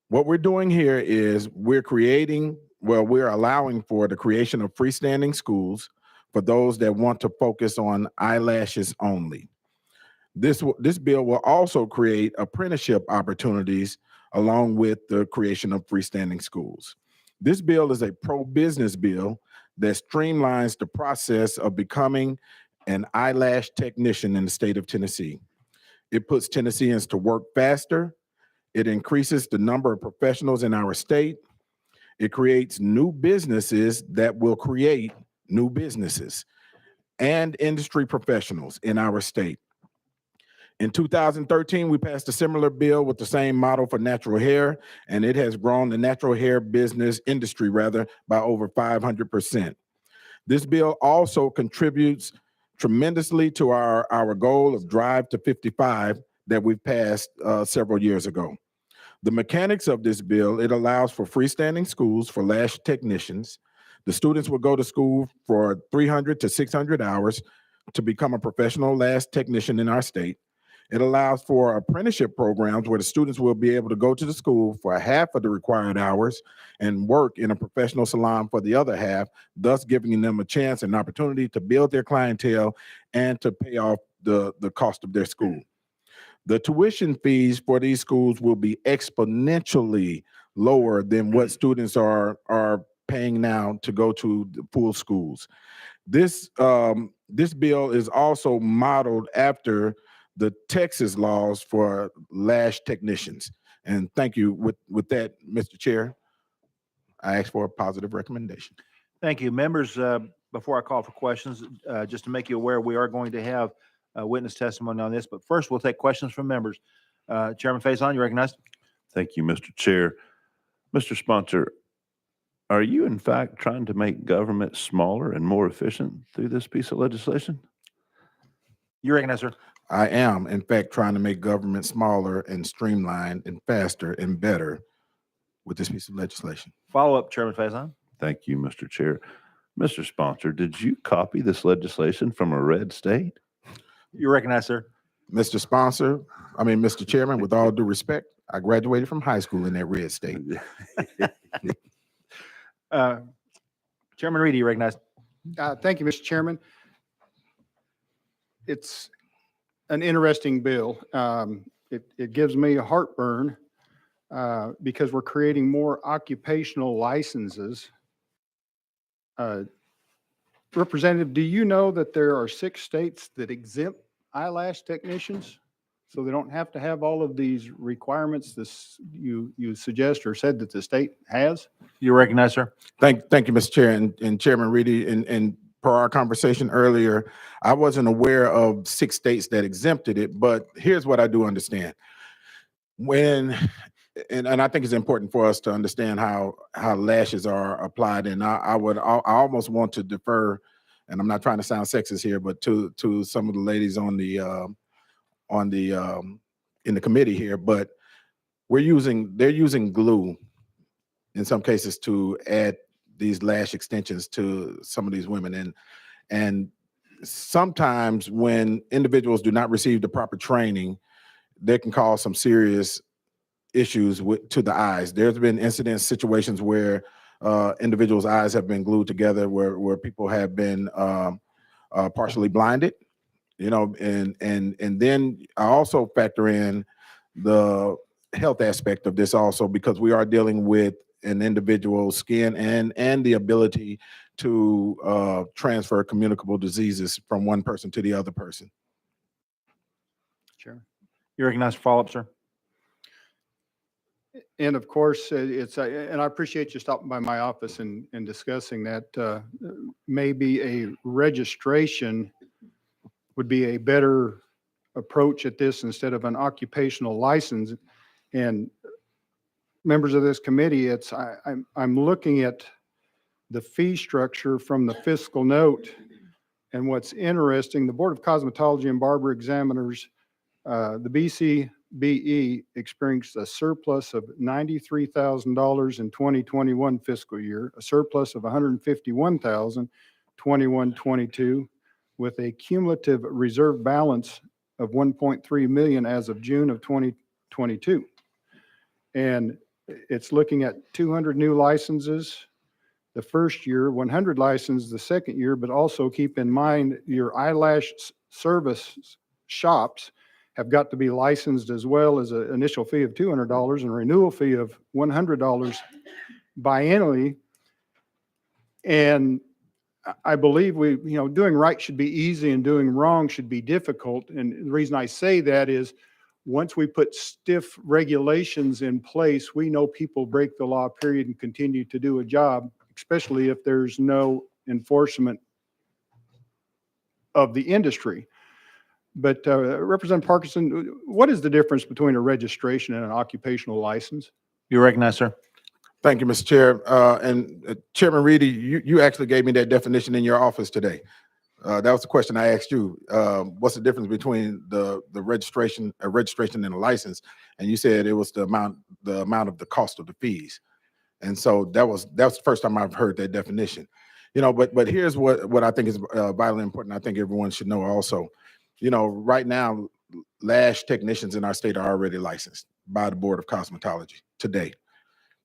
What we're doing here is we're allowing for the creation of freestanding schools for those that want to focus on eyelashes only. This bill will also create apprenticeship opportunities along with the creation of freestanding schools. This bill is a pro-business bill that streamlines the process of becoming an eyelash technician in the state of Tennessee. It puts Tennesseans to work faster. It increases the number of professionals in our state. It creates new businesses that will create new businesses and industry professionals in our state. In 2013, we passed a similar bill with the same model for natural hair, and it has grown the natural hair business industry by over 500%. This bill also contributes tremendously to our goal of Drive to 55 that we passed several years ago. The mechanics of this bill, it allows for freestanding schools for lash technicians. The students will go to school for 300 to 600 hours to become a professional lash technician in our state. It allows for apprenticeship programs where the students will be able to go to the school for half of the required hours and work in a professional salon for the other half, thus giving them a chance and opportunity to build their clientele and to pay off the cost of their school. The tuition fees for these schools will be exponentially lower than what students are paying now to go to the full schools. This bill is also modeled after the Texas laws for lash technicians. And thank you. With that, Mr. Chair, I ask for a positive recommendation. Thank you. Members, before I call for questions, just to make you aware, we are going to have witness testimony on this, but first we'll take questions from members. Chairman Faison, you recognized. Thank you, Mr. Chair. Mr. Sponsor, are you in fact trying to make government smaller and more efficient through this piece of legislation? You recognize, sir. I am, in fact, trying to make government smaller and streamlined and faster and better with this piece of legislation. Follow up, Chairman Faison. Thank you, Mr. Chair. Mr. Sponsor, did you copy this legislation from a red state? You recognize, sir. Mr. Chairman, with all due respect, I graduated from high school in that red state. Chairman Reedy, you recognize. Thank you, Mr. Chairman. It's an interesting bill. It gives me a heartburn because we're creating more occupational licenses. Representative, do you know that there are 6 states that exempt eyelash technicians? So they don't have to have all of these requirements you suggest or said that the state has? You recognize, sir. Thank you, Mr. Chair, and Chairman Reedy, and per our conversation earlier, I wasn't aware of 6 states that exempted it, but here's what I do understand. And I think it's important for us to understand how lashes are applied, and I almost want to defer, and I'm not trying to sound sexist here, but to some of the ladies in the committee here, but they're using glue in some cases to add these lash extensions to some of these women. And sometimes when individuals do not receive the proper training, they can cause some serious issues to the eyes. There's been incidents, situations where individuals' eyes have been glued together, where people have been partially blinded, and then I also factor in the health aspect of this also, because we are dealing with an individual's skin and the ability to transfer communicable diseases from one person to the other person. Chairman. You recognize for follow-up, sir. And of course, and I appreciate you stopping by my office and discussing that. Maybe a registration would be a better approach at this instead of an occupational license. And members of this committee, I'm looking at the fee structure from the fiscal note. And what's interesting, the Board of Cosmetology and Barber Examiners, the BCBE experienced a surplus of $93,000 in 2021 fiscal year, a surplus of $151,000 21-22, with a cumulative reserve balance of $1.3 million as of June of 2022. And it's looking at 200 new licenses the first year, 100 licenses the second year, but also keep in mind your eyelash service shops have got to be licensed as well, as an initial fee of $200 and a renewal fee of $100 biannually. And I believe doing right should be easy and doing wrong should be difficult. And the reason I say that is once we put stiff regulations in place, we know people break the law, period, and continue to do a job, especially if there's no enforcement of the industry. But Representative Parkinson, what is the difference between a registration and an occupational license? You recognize, sir. Thank you, Mr. Chair. And Chairman Reedy, you actually gave me that definition in your office today. That was the question I asked you. What's the difference between the registration and a license? And you said it was the amount of the cost of the fees. And so that's the first time I've heard that definition. You know, but here's what I think is vitally important. I think everyone should know also. You know, right now, lash technicians in our state are already licensed by the Board of Cosmetology today.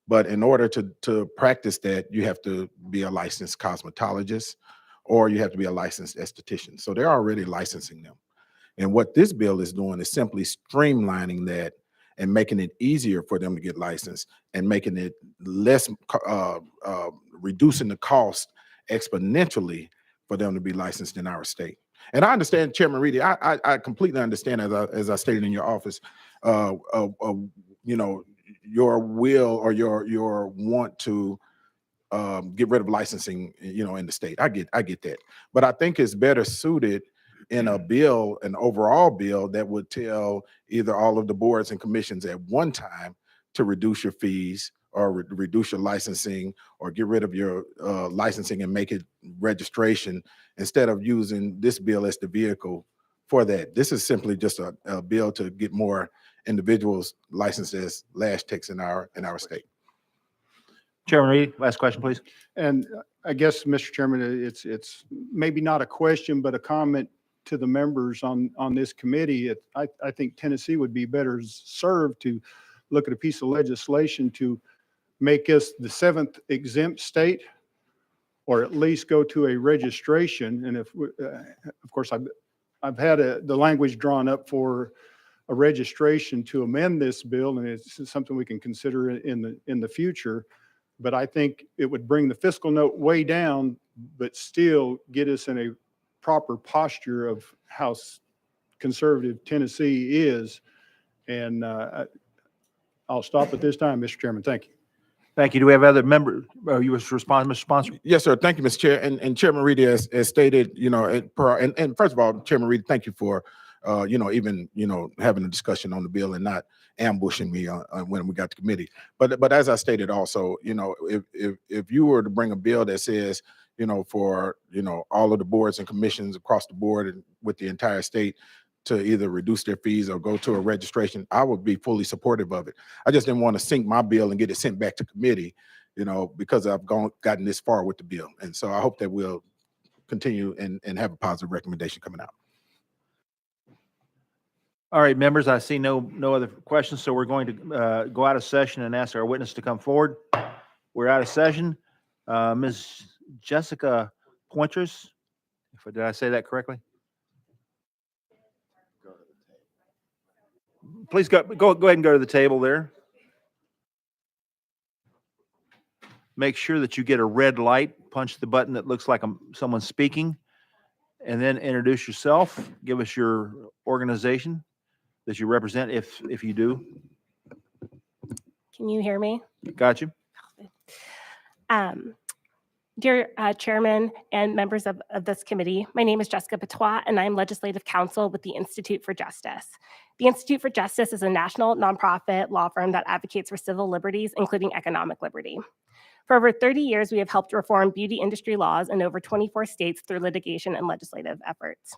But in order to practice that, you have to be a licensed cosmetologist or you have to be a licensed esthetician. So they're already licensing them. And what this bill is doing is simply streamlining that and making it easier for them to get licensed and making it less, reducing the cost exponentially for them to be licensed in our state. And I understand, Chairman Reedy, I completely understand, as I stated in your office, you know, your will or your want to get rid of licensing, you know, in the state. I get that. But I think it's better suited in a bill, an overall bill that would tell either all of the boards and commissions at one time to reduce your fees or reduce your licensing or get rid of your licensing and make it registration instead of using this bill as the vehicle for that. This is simply just a bill to get more individuals licensed as lash techs in our state. Chairman Reedy, last question, please. And I guess, Mr. Chairman, it's maybe not a question, but a comment to the members on this committee. I think Tennessee would be better served to look at a piece of legislation to make us the 7th exempt state, or at least go to a registration. And if, of course, I've had the language drawn up for a registration to amend this bill, and it's something we can consider in the future. But I think it would bring the fiscal note way down, but still get us in a proper posture of how conservative Tennessee is. And I'll stop at this time, Mr. Chairman. Thank you. Thank you. Do we have other members? You wish to respond, Mr. Sponsor? Yes, sir. Thank you, Mr. Chair. And Chairman Reedy has stated, you know, and first of all, Chairman Reedy, thank you for, you know, even, you know, having a discussion on the bill and not ambushing me when we got to committee. But as I stated also, you know, if you were to bring a bill that says, you know, for, you know, all of the boards and commissions across the board and with the entire state to either reduce their fees or go to a registration, I would be fully supportive of it. I just didn't want to sink my bill and get it sent back to committee, you know, because I've gotten this far with the bill. And so I hope that we'll continue and have a positive recommendation coming out. All right, members, I see no other questions, so we're going to go out of session and ask our witness to come forward. We're out of session. Ms. Jessica Pointers, did I say that correctly? Please go ahead and go to the table there. Make sure that you get a red light. Punch the button that looks like someone's speaking, and then introduce yourself. Give us your organization that you represent, if you do. Can you hear me? Got you. Dear Chairman and members of this committee, my name is Jessica Patois, and I'm Legislative Counsel with the Institute for Justice. The Institute for Justice is a national nonprofit law firm that advocates for civil liberties, including economic liberty. For over 30 years, we have helped reform beauty industry laws in over 24 states through litigation and legislative efforts.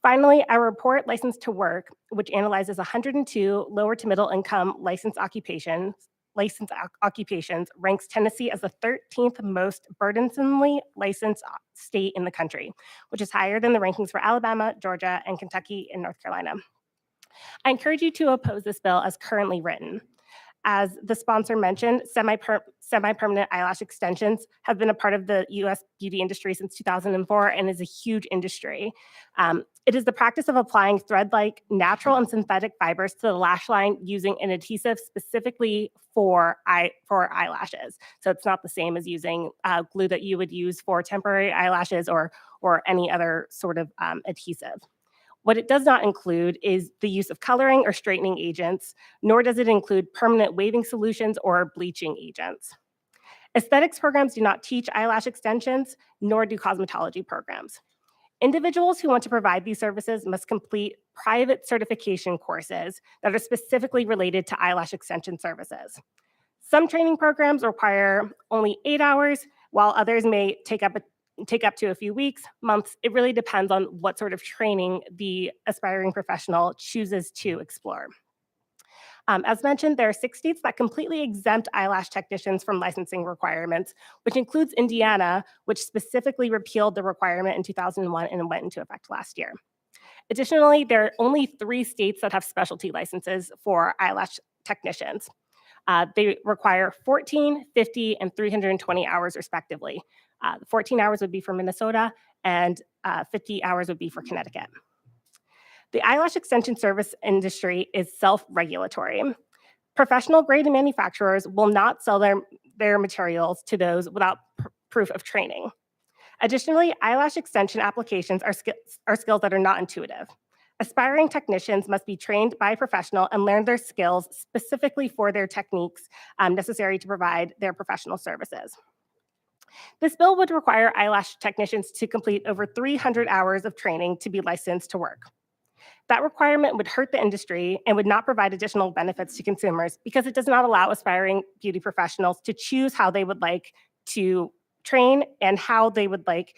Finally, our report, License to Work, which analyzes 102 lower to middle income licensed occupations, ranks Tennessee as the 13th most burdensomely licensed state in the country, which is higher than the rankings for Alabama, Georgia, and Kentucky and North Carolina. I encourage you to oppose this bill as currently written. As the sponsor mentioned, semi-permanent eyelash extensions have been a part of the U.S. beauty industry since 2004 and is a huge industry. It is the practice of applying thread-like natural and synthetic fibers to the lash line using an adhesive specifically for eyelashes. So it's not the same as using glue that you would use for temporary eyelashes or any other sort of adhesive. What it does not include is the use of coloring or straightening agents, nor does it include permanent waving solutions or bleaching agents. Aesthetics programs do not teach eyelash extensions, nor do cosmetology programs. Individuals who want to provide these services must complete private certification courses that are specifically related to eyelash extension services. Some training programs require only 8 hours, while others may take up to a few weeks, months. It really depends on what sort of training the aspiring professional chooses to explore. As mentioned, there are 6 states that completely exempt eyelash technicians from licensing requirements, which includes Indiana, which specifically repealed the requirement in 2001 and went into effect last year. Additionally, there are only 3 states that have specialty licenses for eyelash technicians. They require 14, 50, and 320 hours respectively. 14 hours would be for Minnesota, and 50 hours would be for Connecticut. The eyelash extension service industry is self-regulatory. Professional grade manufacturers will not sell their materials to those without proof of training. Additionally, eyelash extension applications are skills that are not intuitive. Aspiring technicians must be trained by a professional and learn their skills specifically for their techniques necessary to provide their professional services. This bill would require eyelash technicians to complete over 300 hours of training to be licensed to work. That requirement would hurt the industry and would not provide additional benefits to consumers because it does not allow aspiring beauty professionals to choose how they would like to train and how they would like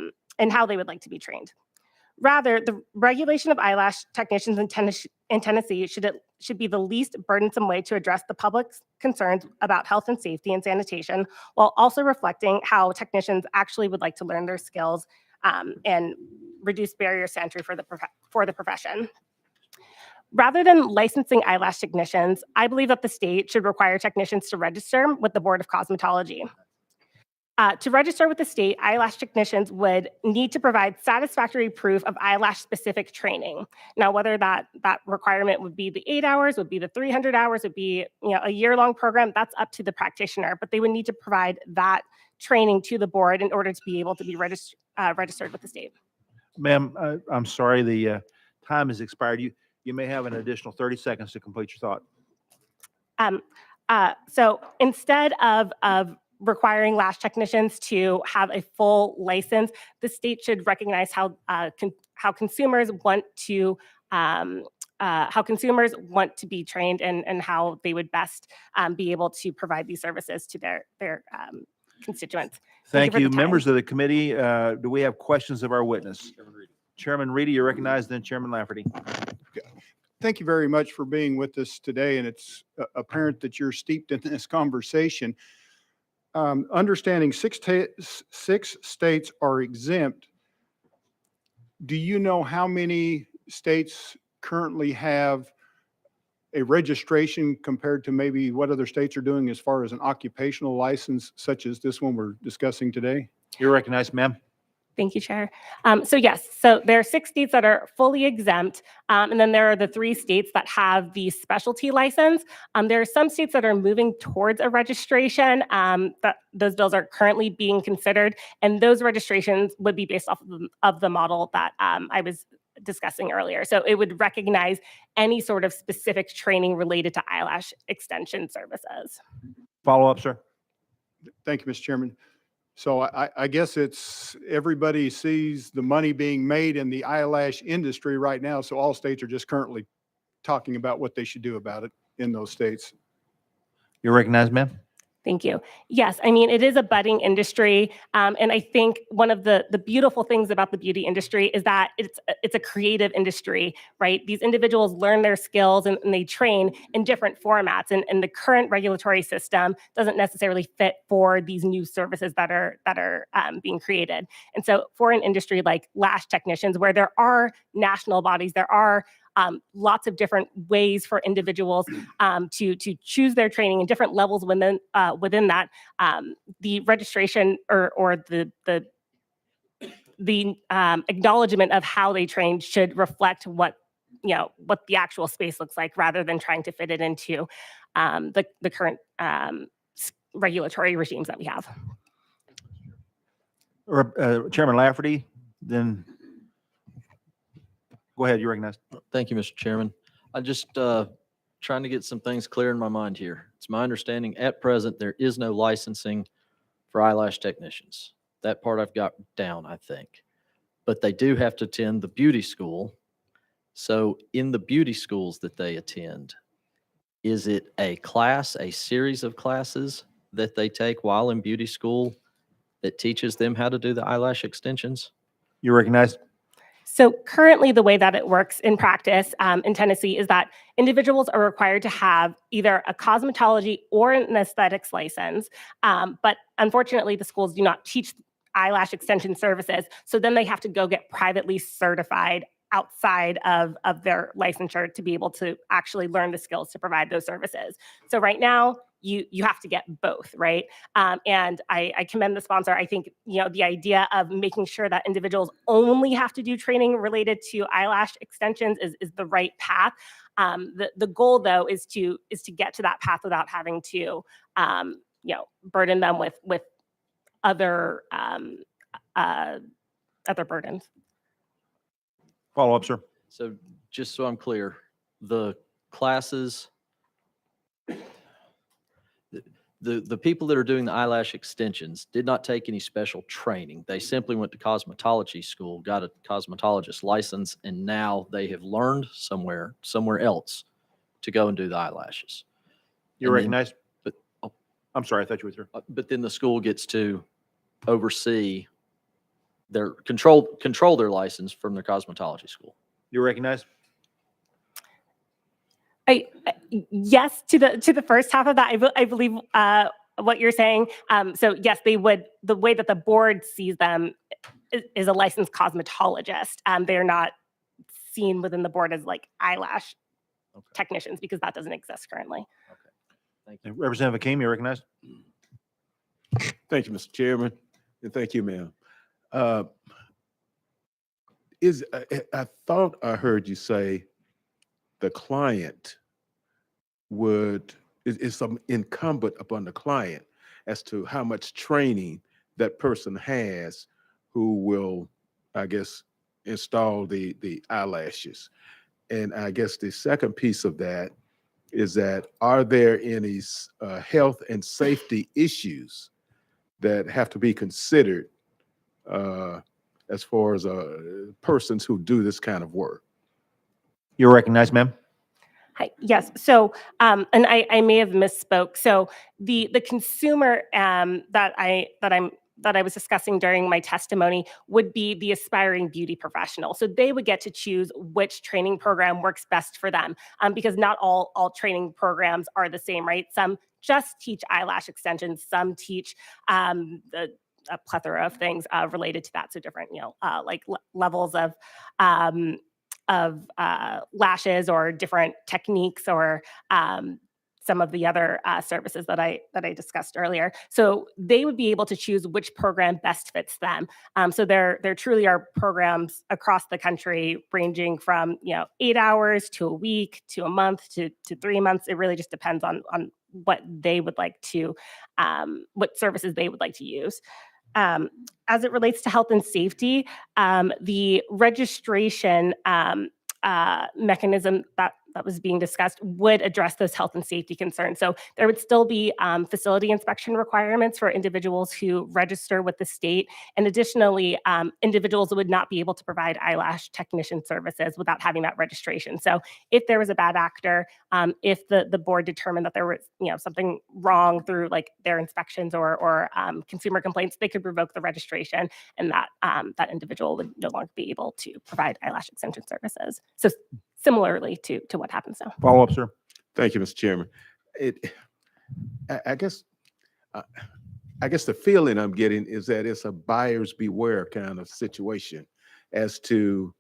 to be trained. Rather, the regulation of eyelash technicians in Tennessee should be the least burdensome way to address the public's concerns about health and safety and sanitation, while also reflecting how technicians actually would like to learn their skills and reduce barriers to entry for the profession. Rather than licensing eyelash technicians, I believe that the state should require technicians to register with the Board of Cosmetology. To register with the state, eyelash technicians would need to provide satisfactory proof of eyelash-specific training. Now, whether that requirement would be the 8 hours, would be the 300 hours, would be a year-long program, that's up to the practitioner, but they would need to provide that training to the board in order to be able to be registered with the state. Ma'am, I'm sorry, the time has expired. You may have an additional 30 seconds to complete your thought. So instead of requiring lash technicians to have a full license, the state should recognize how consumers want to be trained and how they would best be able to provide these services to their constituents. Thank for you. the Members time. of the committee, do we have questions of our witness? Chairman Reedy, you're recognized, then Chairman Lafferty. Thank you very much for being with us today, and it's apparent that you're steeped in this conversation. Understanding six states are exempt, do you know how many states currently have a registration compared to maybe what other states are doing as far as an occupational license such as this one we're discussing today? You're recognized, ma'am. Thank you, Chair. So yes, so there are 6 states that are fully exempt, and then there are the 3 states that have the specialty license. There are some states that are moving towards a registration. Those bills are currently being considered, and those registrations would be based off of the model that I was discussing earlier. So it would recognize any sort of specific training related to eyelash extension services. Follow up, sir. Thank you, Mr. Chairman. So I guess it's everybody sees the money being made in the eyelash industry right now. So all states are just currently talking about what they should do about it in those states. You're recognized, ma'am. Thank you. Yes, I mean, it is a budding industry. And I think one of the beautiful things about the beauty industry is that it's a creative industry, right? These individuals learn their skills and they train in different formats. And the current regulatory system doesn't necessarily fit for these new services that are being created. And so for an industry like lash technicians, where there are national bodies, there are lots of different ways for individuals to choose their training and different levels within that. The registration or the acknowledgement of how they train should reflect what the actual space looks like, rather than trying to fit it into the current regulatory regimes that we have. Chairman Lafferty, then go ahead. You're recognized. Thank you, Mr. Chairman. I just trying to get some things clear in my mind here. It's my understanding at present there is no licensing for eyelash technicians. That part I've got down, I think. But they do have to attend the beauty school. So in the beauty schools that they attend, is it a class, a series of classes that they take while in beauty school that teaches them how to do the eyelash extensions? You're recognized. So currently, the way that it works in practice in Tennessee is that individuals are required to have either a cosmetology or an aesthetics license. But unfortunately, the schools do not teach eyelash extension services. So then they have to go get privately certified outside of their licensure to be able to actually learn the skills to provide those services. So right now, you have to get both, right? And I commend the sponsor. I think, the idea of making sure that individuals only have to do training related to eyelash extensions is the right path. The goal, though, is to get to that path without having to, burden them with other other burdens. Follow up, sir. So just so I'm clear, the classes, the people that are doing the eyelash extensions did not take any special training. They simply went to cosmetology school, got a cosmetologist license, and now they have learned somewhere else to go and do the eyelashes. You're And then- recognized. But, I'm sorry, I thought you were through. but then the school gets to oversee their control their license from their cosmetology school. You're recognized. Yes, to the first half of that, I believe what you're saying. So yes, they would. The way that the board sees them is a licensed cosmetologist. They're not seen within the board as like eyelash technicians because that doesn't exist currently. Thank you. Representative Hakeem, you're recognized. Thank you, Mr. Chairman, and thank you, ma'am. I thought I heard you say the client is some incumbent upon the client as to how much training that person has who will, I guess, install the eyelashes. And I guess the second piece of that is that are there any health and safety issues that have to be considered as far as persons who do this kind of work? You're recognized, ma'am. Hi, yes. So, and I may have misspoke. So the consumer that I was discussing during my testimony would be the aspiring beauty professional. So they would get to choose which training program works best for them, because not all training programs are the same, right? Some just teach eyelash extensions. Some teach a plethora of things related to that. So different, like levels of lashes or different techniques or some of the other services that I discussed earlier. So they would be able to choose which program best fits them. So there truly are programs across the country ranging from 8 hours to a week to a month to 3 months. It really just depends on what they would like to, what services they would like to use. As it relates to health and safety, the registration mechanism that was being discussed would address those health and safety concerns. So there would still be facility inspection requirements for individuals who register with the state. And additionally, individuals would not be able to provide eyelash technician services without having that registration. So if there was a bad actor, if the board determined that there was something wrong through like their inspections or consumer complaints, they could revoke the registration, and that individual would no longer be able to provide eyelash extension services. So similarly to what happens now. Follow up, sir. Thank you, Mr. Chairman. I guess the feeling I'm getting is that it's a buyer's beware kind of situation as to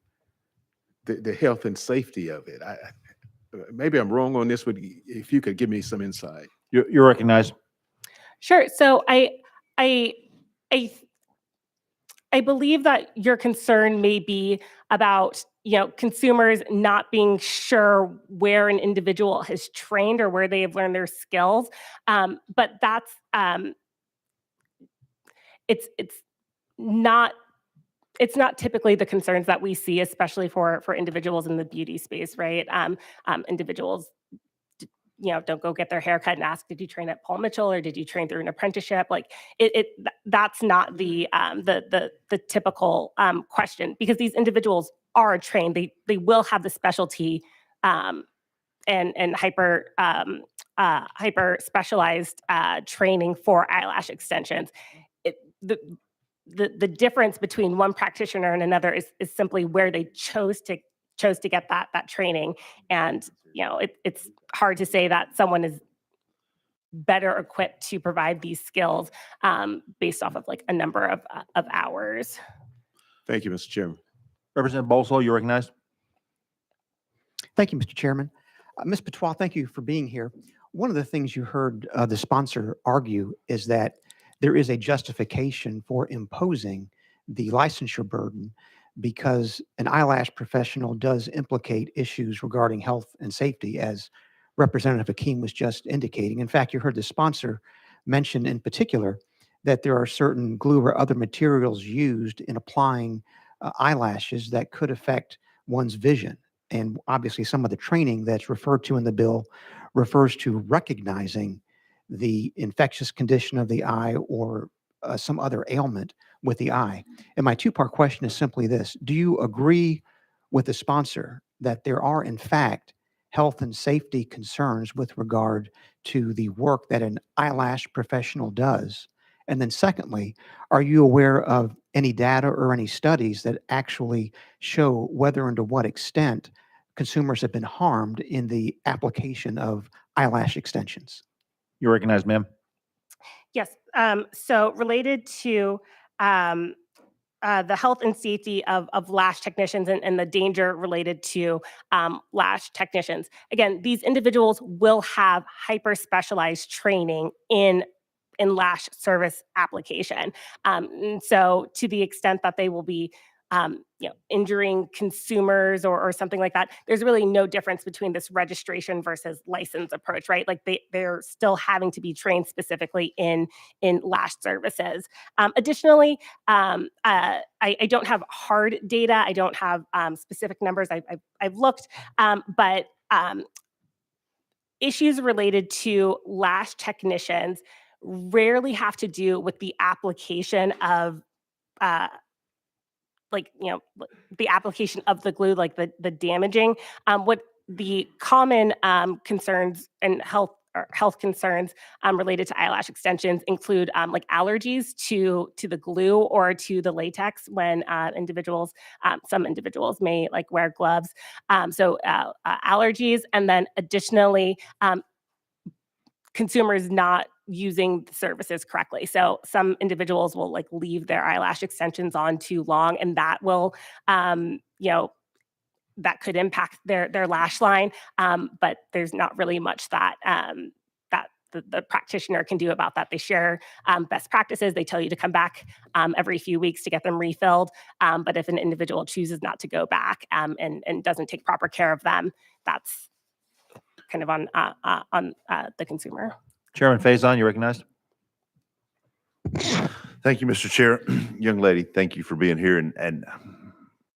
the health and safety of it. Maybe I'm wrong on this, but if you could give me some insight. You're recognized. Sure. So I believe that your concern may be about consumers not being sure where an individual has trained or where they have learned their skills, but that's it's not typically the concerns that we see, especially for individuals in the beauty space, right? Individuals don't go get their hair cut and ask, did you train at Paul Mitchell or did you train through an apprenticeship? Like that's not the typical question, because these individuals are trained. They will have the specialty and hyper specialized training for eyelash extensions. the difference between one practitioner and another is simply where they chose to get that training. And, it's hard to say that someone is better equipped to provide these skills based off of like a number of hours. Thank you, Mr. Chairman. Representative Bolso, you recognized. Thank you, Mr. Chairman. Ms. Patois, thank you for being here. One of the things you heard the sponsor argue is that there is a justification for imposing the licensure burden because an eyelash professional does implicate issues regarding health and safety, as Representative Hakeem was just indicating. In fact, you heard the sponsor mention in particular that there are certain glue or other materials used in applying eyelashes that could affect one's vision. And obviously, some of the training that's referred to in the bill refers to recognizing the infectious condition of the eye or some other ailment with the eye. And my two-part question is simply this. Do you agree with the sponsor that there are, in fact, health and safety concerns with regard to the work that an eyelash professional does? And then secondly, are you aware of any data or any studies that actually show whether and to what extent consumers have been harmed in the application of eyelash extensions? You recognized, ma'am. Yes. So related to the health and safety of lash technicians and the danger related to lash technicians. Again, these individuals will have hyper specialized training in lash service application. And so to the extent that they will be injuring consumers or something like that, there's really no difference between this registration versus license approach, right? Like they're still having to be trained specifically in lash services. Additionally, I don't have hard data. I don't have specific numbers. I've looked, but issues related to lash technicians rarely have to do with the application of the application of the glue, like the damaging. What the common concerns and health concerns related to eyelash extensions include like allergies to the glue or to the latex when some individuals may like wear gloves. So allergies, and then additionally, consumers not using the services correctly. So some individuals will like leave their eyelash extensions on too long, and that will, that could impact their lash line. But there's not really much that the practitioner can do about that. They share best practices. They tell you to come back every few weeks to get them refilled. But if an individual chooses not to go back and doesn't take proper care of them, that's kind of on the consumer. Chairman Faison, you recognized. Thank you, Mr. Chair. Young lady, thank you for being here. And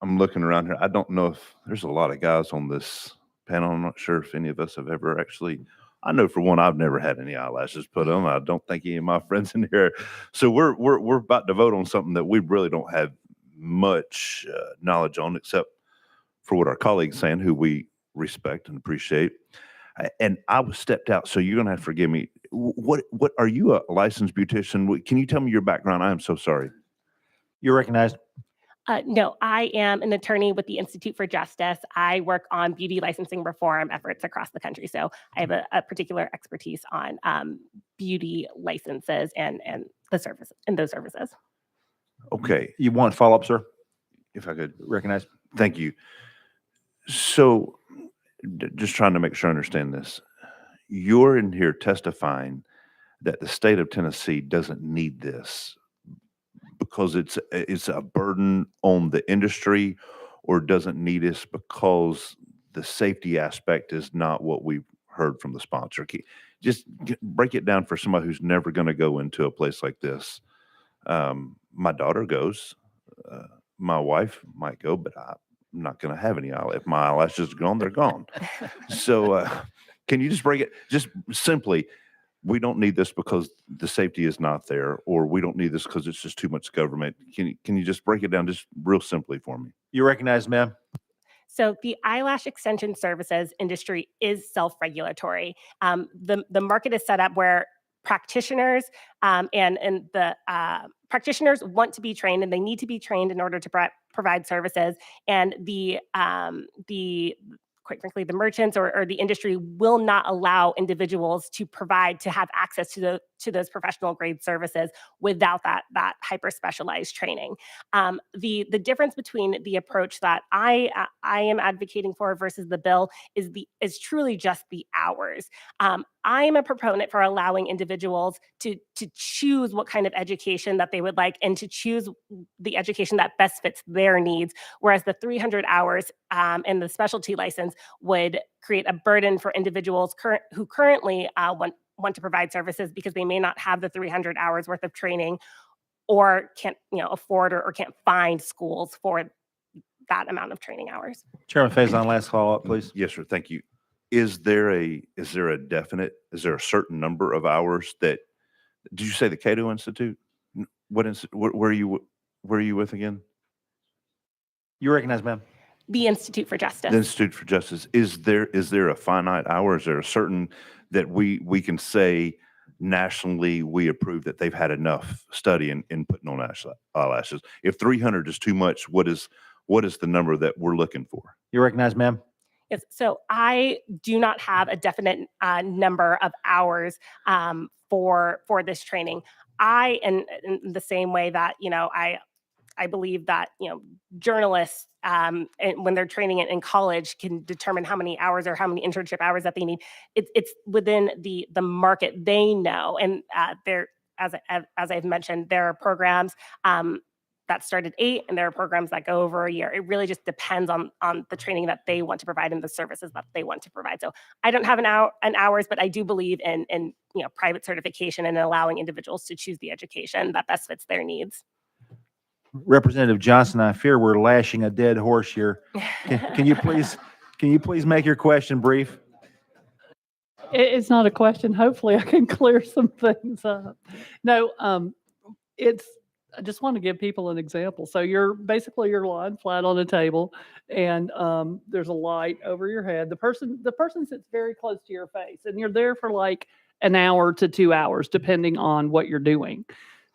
I'm looking around here. I don't know if there's a lot of guys on this panel. I'm not sure if any of us have ever actually, I know for one, I've never had any eyelashes put on. I don't think any of my friends in here. So we're about to vote on something that we really don't have much knowledge on, except for what our colleagues saying, who we respect and appreciate. And I was stepped out, so you're going to have to forgive me. What are you, a licensed beautician? Can you tell me your background? I am so sorry. You're recognized. No, I am an attorney with the Institute for Justice. I work on beauty licensing reform efforts across the country. So I have a particular expertise on beauty licenses and the service and those services. Okay. You want follow-up, sir? If I could. Recognize. Thank you. So just trying to make sure I understand this. You're in here testifying that the state of Tennessee doesn't need this because it's a burden on the industry, or doesn't need us because the safety aspect is not what we've heard from the sponsor. Just break it down for somebody who's never going to go into a place like this. My daughter goes, my wife might go, but I'm not going to have any eyelashes. If my eyelashes are gone, they're gone. So can you just break it just simply? We don't need this because the safety is not there, or we don't need this because it's just too much government. Can you just break it down just real simply for me? You recognize, ma'am. So the eyelash extension services industry is self-regulatory. The market is set up where practitioners and the practitioners want to be trained, and they need to be trained in order to provide services. And quite frankly, the merchants or the industry will not allow individuals to have access to those professional grade services without that hyper specialized training. The difference between the approach that I am advocating for versus the bill is truly just the hours. I am a proponent for allowing individuals to choose what kind of education that they would like and to choose the education that best fits their needs, whereas the 300 hours and the specialty license would create a burden for individuals who currently want to provide services because they may not have the 300 hours worth of training or can't afford or can't find schools for that amount of training hours. Chairman Faison, last call up, please. Yes, sir. Thank you. Is there a certain number of hours that, did you say the Cato Institute? Where are you with again? You recognize, ma'am. The Institute for Justice. The Institute for Justice. Is there a finite hour? Is there a certain that we can say nationally we approve that they've had enough study in putting on eyelashes? If 300 is too much, what is the number that we're looking for? You recognize, ma'am. Yes, so I do not have a definite number of hours for this training. In the same way that I believe that journalists when they're training in college can determine how many hours or how many internship hours that they need. It's within the market they know, and there, as I've mentioned, there are programs that start at 8, and there are programs that go over a year. It really just depends on the training that they want to provide and the services that they want to provide. So I don't have an hours, but I do believe in private certification and allowing individuals to choose the education that best fits their needs. Representative Johnson, I fear we're lashing a dead horse here. Can you please make your question brief? It's not a question. Hopefully I can clear some things up. No, I just want to give people an example. So you're lying flat on a table and there's a light over your head. The person sits very close to your face and you're there for like an hour to 2 hours, depending on what you're doing.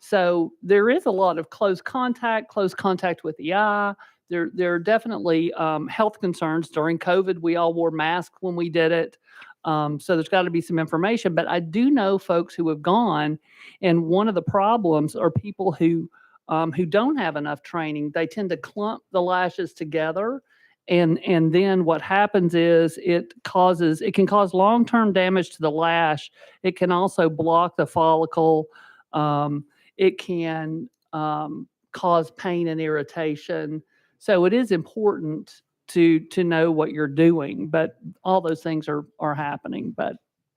So there is a lot of close contact with the eye. There are definitely health concerns. During COVID, we all wore masks when we did it. So there's got to be some information, but I do know folks who have gone, and one of the problems are people who don't have enough training. They tend to clump the lashes together, and then what happens is it can cause long-term damage to the lash. It can also block the follicle. It can cause pain and irritation. So it is important to know what you're doing, but all those things are happening, but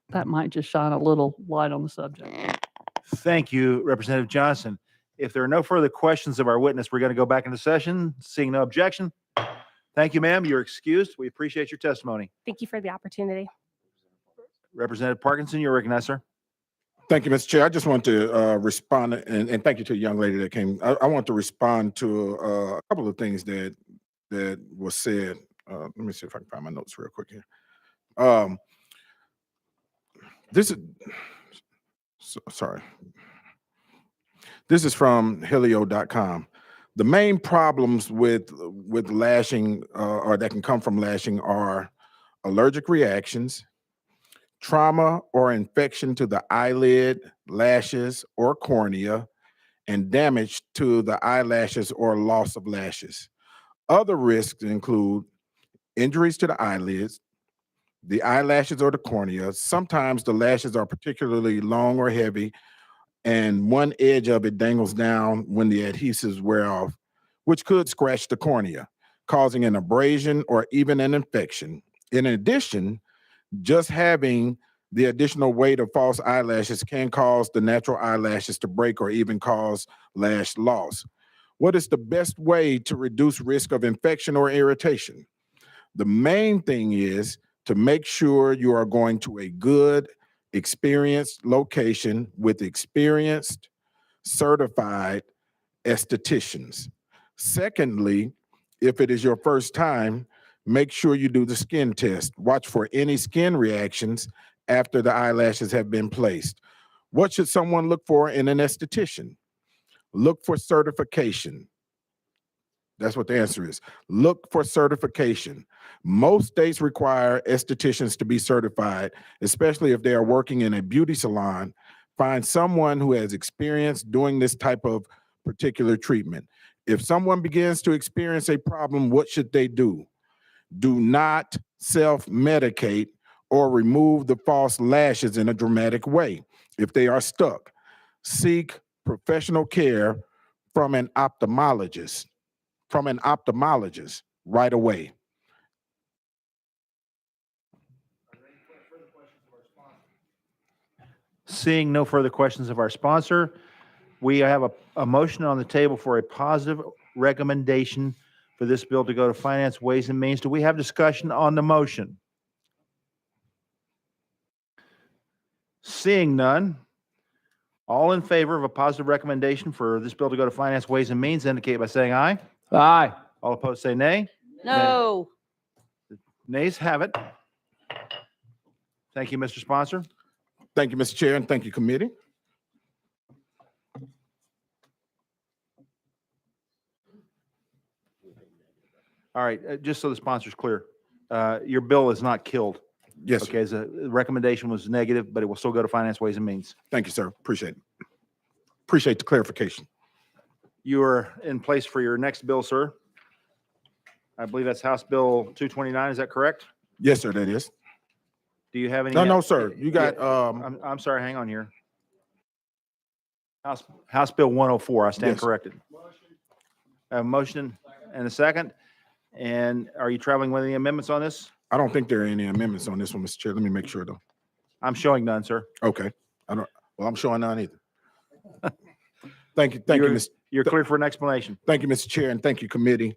that might just shine a little light on the subject. Thank you, Representative Johnson. If there are no further questions of our witness, we're going to go back into session. Seeing no objection. Thank you, ma'am. You're excused. We appreciate your testimony. Thank you for the opportunity. Representative Parkinson, you're recognized, sir. Thank you, Mr. Chair. I just want to respond, and thank you to the young lady that came. I want to respond to a couple of things that was said. Let me see if I can find my notes real quick here. This is from Helio.com. The main problems with lashing or that can come from lashing are allergic reactions, trauma or infection to the eyelid, lashes, or cornea, and damage to the eyelashes or loss of lashes. Other risks include injuries to the eyelids, the eyelashes or the cornea. Sometimes the lashes are particularly long or heavy, and one edge of it dangles down when the adhesives wear off, which could scratch the cornea, causing an abrasion or even an infection. In addition, just having the additional weight of false eyelashes can cause the natural eyelashes to break or even cause lash loss. What is the best way to reduce risk of infection or irritation? The main thing is to make sure you are going to a good, experienced location with experienced, certified estheticians. Secondly, if it is your first time, make sure you do the skin test. Watch for any skin reactions after the eyelashes have been placed. What should someone look for in an esthetician? Look for certification. That's what the answer is. Look for certification. Most states require estheticians to be certified, especially if they are working in a beauty salon. Find someone who has experience doing this type of particular treatment. If someone begins to experience a problem, what should they do? Do not self-medicate or remove the false lashes in a dramatic way. If they are stuck, seek professional care from an ophthalmologist. Right away. Seeing no further questions of our sponsor, we have a motion on the table for a positive recommendation for this bill to go to Finance, Ways and Means. Do we have discussion on the motion? Seeing none, all in favor of a positive recommendation for this bill to go to Finance, Ways and Means indicate by saying aye. Aye. All opposed say nay. No. Nays have it. Thank you, Mr. Sponsor. Thank you, Mr. Chair, and thank you, committee. All right, just so the sponsor's clear, your bill is not killed. Yes, sir. Okay, the recommendation was negative, but it will still go to Finance, Ways and Means. Thank you, sir. Appreciate it. Appreciate the clarification. You are in place for your next bill, sir. I believe that's House Bill 229, is that correct? Yes, sir, that is. Do you have any? No, sir. You got, I'm sorry, hang on here. House Bill 104, I stand Yes. corrected. A motion and a second. And are you traveling with any amendments on this? I don't think there are any amendments on this one, Mr. Chair. Let me make sure, though. I'm showing none, sir. Okay. I'm showing none either. Thank you, Mr. You're clear for an explanation. Thank you, Mr. Chair, and thank you, committee.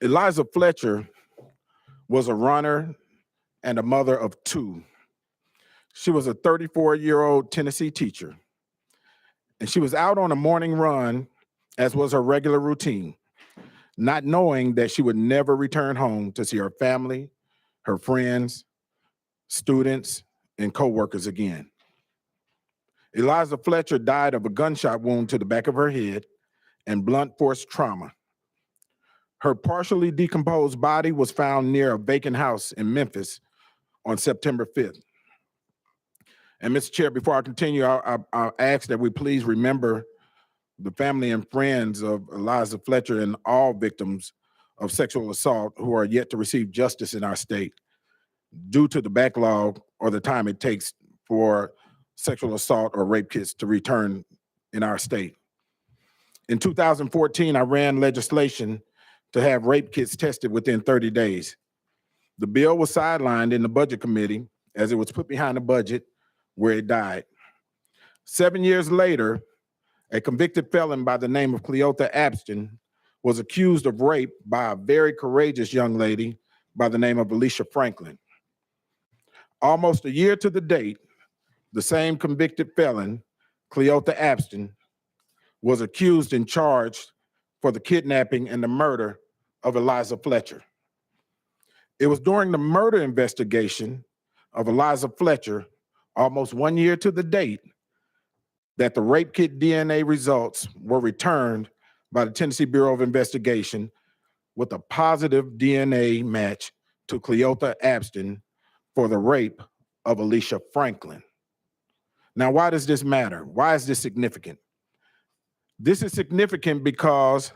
Eliza Fletcher was a runner and a mother of two. She was a 34-year-old Tennessee teacher, and she was out on a morning run, as was her regular routine, not knowing that she would never return home to see her family, her friends, students, and coworkers again. Eliza Fletcher died of a gunshot wound to the back of her head and blunt force trauma. Her partially decomposed body was found near a vacant house in Memphis on September 5th. And Mr. Chair, before I continue, I'll ask that we please remember the family and friends of Eliza Fletcher and all victims of sexual assault who are yet to receive justice in our state due to the backlog or the time it takes for sexual assault or rape kits to return in our state. In 2014, I ran legislation to have rape kits tested within 30 days. The bill was sidelined in the budget committee as it was put behind the budget where it died. 7 years later, a convicted felon by the name of Cleotha Abston was accused of rape by a very courageous young lady by the name of Alicia Franklin. Almost a year to the date, the same convicted felon, Cleotha Abston, was accused and charged for the kidnapping and the murder of Eliza Fletcher. It was during the murder investigation of Eliza Fletcher, almost 1 year to the date, that the rape kit DNA results were returned by the Tennessee Bureau of Investigation with a positive DNA match to Cleotha Abston for the rape of Alicia Franklin. Now, why does this matter? Why is this significant? This is significant because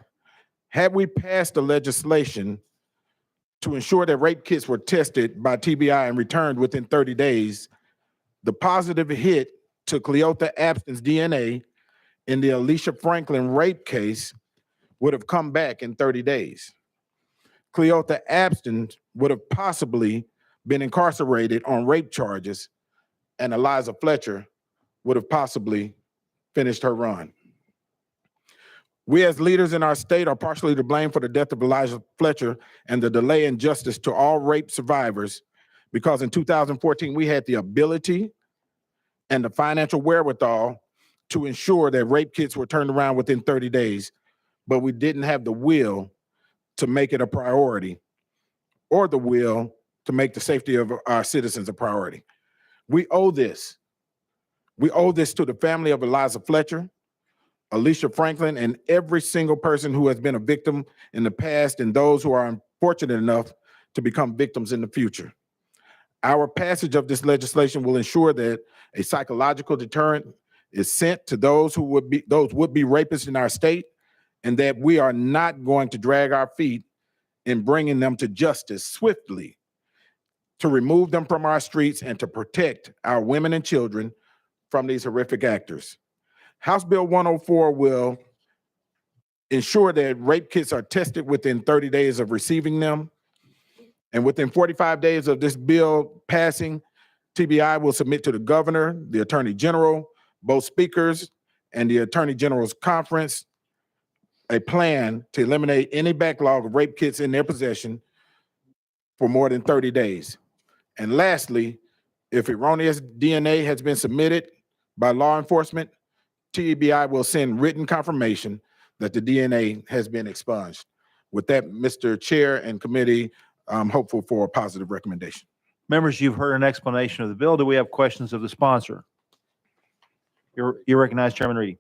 had we passed the legislation to ensure that rape kits were tested by TBI and returned within 30 days, the positive hit to Cleotha Abston's DNA in the Alicia Franklin rape case would have come back in 30 days. Cleotha Abston would have possibly been incarcerated on rape charges, and Eliza Fletcher would have possibly finished her run. We as leaders in our state are partially to blame for the death of Eliza Fletcher and the delay in justice to all rape survivors, because in 2014, we had the ability and the financial wherewithal to ensure that rape kits were turned around within 30 days, but we didn't have the will to make it a priority or the will to make the safety of our citizens a priority. We owe this. We owe this to the family of Eliza Fletcher, Alicia Franklin, and every single person who has been a victim in the past and those who are unfortunate enough to become victims in the future. Our passage of this legislation will ensure that a psychological deterrent is sent to those would-be rapists in our state, and that we are not going to drag our feet in bringing them to justice swiftly, to remove them from our streets and to protect our women and children from these horrific actors. House Bill 104 will ensure that rape kits are tested within 30 days of receiving them. And within 45 days of this bill passing, TBI will submit to the governor, the attorney general, both speakers, and the attorney general's conference a plan to eliminate any backlog of rape kits in their possession for more than 30 days. And lastly, if erroneous DNA has been submitted by law enforcement, TBI will send written confirmation that the DNA has been expunged. With that, Mr. Chair and committee, I'm hopeful for a positive recommendation. Members, you've heard an explanation of the bill. Do we have questions of the sponsor? You recognize Chairman Reedy.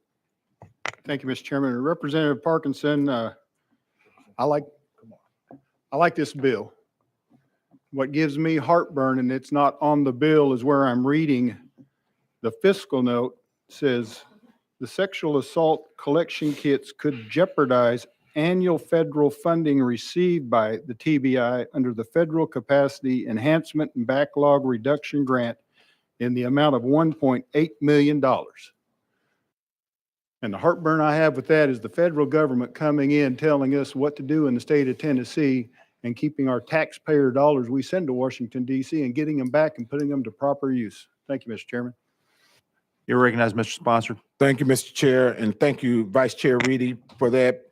Thank you, Mr. Chairman. Representative Parkinson, I like this bill. What gives me heartburn, and it's not on the bill, is where I'm reading the fiscal note says the sexual assault collection kits could jeopardize annual federal funding received by the TBI under the Federal Capacity Enhancement and Backlog Reduction Grant in the amount of $1.8 million. And the heartburn I have with that is the federal government coming in telling us what to do in the state of Tennessee and keeping our taxpayer dollars we send to Washington, D.C. and getting them back and putting them to proper use. Thank you, Mr. Chairman. You recognize Mr. Sponsor. Thank you, Mr. Chair, and thank you, Vice Chair Reedy, for that.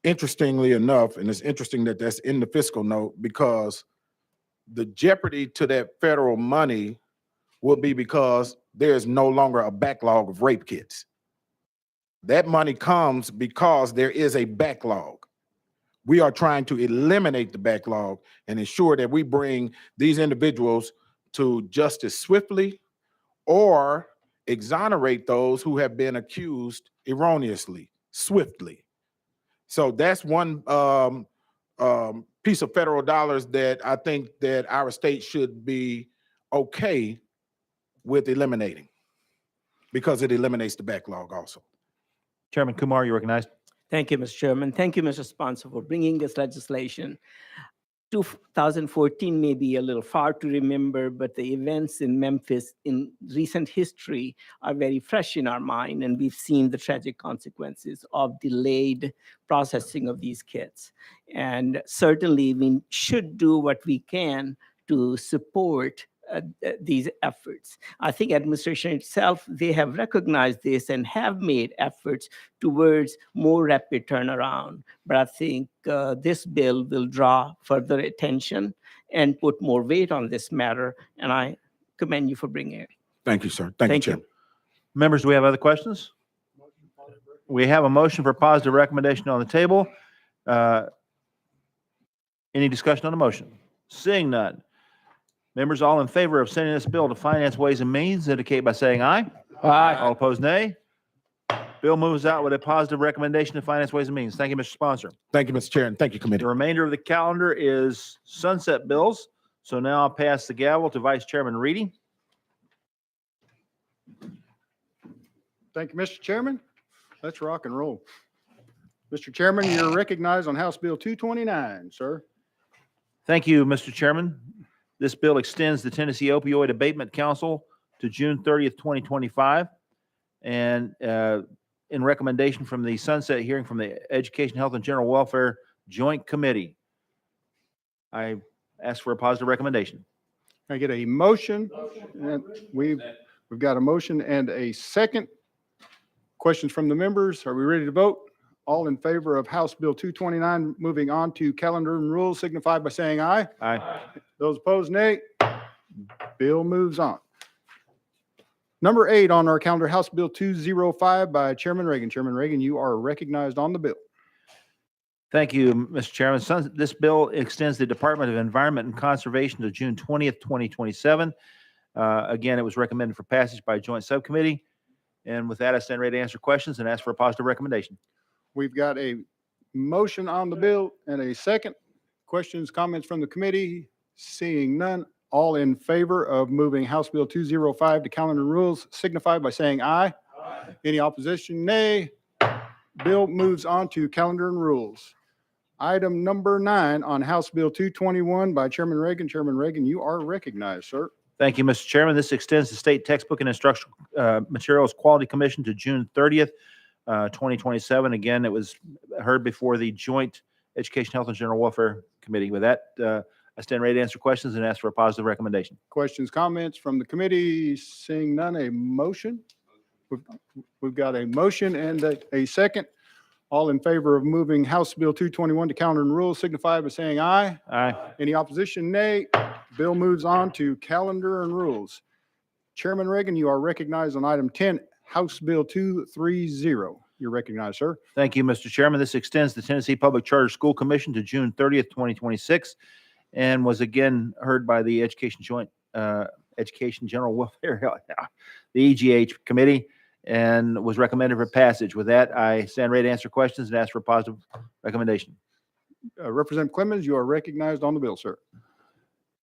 Interestingly enough, and it's interesting that that's in the fiscal note, because the jeopardy to that federal money will be because there's no longer a backlog of rape kits. That money comes because there is a backlog. We are trying to eliminate the backlog and ensure that we bring these individuals to justice swiftly or exonerate those who have been accused erroneously, swiftly. So that's one piece of federal dollars that I think that our state should be okay with eliminating, because it eliminates the backlog also. Chairman Kumar, you recognized. Thank you, Mr. Chairman. Thank you, Mr. Sponsor, for bringing this legislation. 2014 may be a little far to remember, but the events in Memphis in recent history are very fresh in our mind, and we've seen the tragic consequences of delayed processing of these kits. And certainly, we should do what we can to support these efforts. I think administration itself, they have recognized this and have made efforts towards more rapid turnaround. But I think this bill will draw further attention and put more weight on this matter. And I commend you for bringing it. Thank you, sir. Thank you, Chairman. Members, do we have other questions? We have a motion for positive recommendation on the table. Any discussion on the motion? Seeing none. Members, all in favor of sending this bill to Finance, Ways and Means indicate by saying aye. Aye. All opposed, nay. Bill moves out with a positive recommendation to Finance, Ways and Means. Thank you, Mr. Sponsor. Thank you, Mr. Chair, and thank you, committee. The remainder of the calendar is sunset bills. So now I'll pass the gavel to Vice Chairman Reedy. Thank you, Mr. Chairman. Let's rock and roll. Mr. Chairman, you're recognized on House Bill 229, sir. Thank you, Mr. Chairman. This bill extends the Tennessee Opioid Abatement Council to June 30th, 2025. And in recommendation from the sunset hearing from the Education, Health, and General Welfare Joint Committee, I ask for a positive recommendation. Can I get a motion? And we've got a motion and a second. Questions from the members? Are we ready to vote? All in favor of House Bill 229, moving on to calendar and rules, signify by saying aye. Aye. Those opposed, nay. Bill moves on. Number 8 on our calendar, House Bill 205 by Chairman Reagan. Chairman Reagan, you are recognized on the bill. Thank you, Mr. Chairman. This bill extends the Department of Environment and Conservation to June 20th, 2027. Again, it was recommended for passage by a joint subcommittee. And with that, I stand ready to answer questions and ask for a positive recommendation. We've got a motion on the bill and a second. Questions, comments from the committee? Seeing none. All in favor of moving House Bill 205 to calendar rules signify by saying aye. Any opposition? Nay. Bill moves on to calendar and rules. Item number 9 on House Bill 221 by Chairman Reagan. Chairman Reagan, you are recognized, sir. Thank you, Mr. Chairman. This extends the State Textbook and Instructional Materials Quality Commission to June 30th, 2027. Again, it was heard before the Joint Education, Health, and General Welfare Committee. With that, I stand ready to answer questions and ask for a positive recommendation. Questions, comments from the committee? Seeing none, a motion? We've got a motion and a second. All in favor of moving House Bill 221 to calendar and rules signify by saying aye. Aye. Any opposition? Nay. Bill moves on to calendar and rules. Chairman Reagan, you are recognized on item 10, House Bill 230. You're recognized, sir. Thank you, Mr. Chairman. This extends the Tennessee Public Charter School Commission to June 30th, 2026, and was again heard by the Education General Welfare, the EGH Committee, and was recommended for passage. With that, I stand ready to answer questions and ask for a positive recommendation. Representative Clemens, you are recognized on the bill, sir.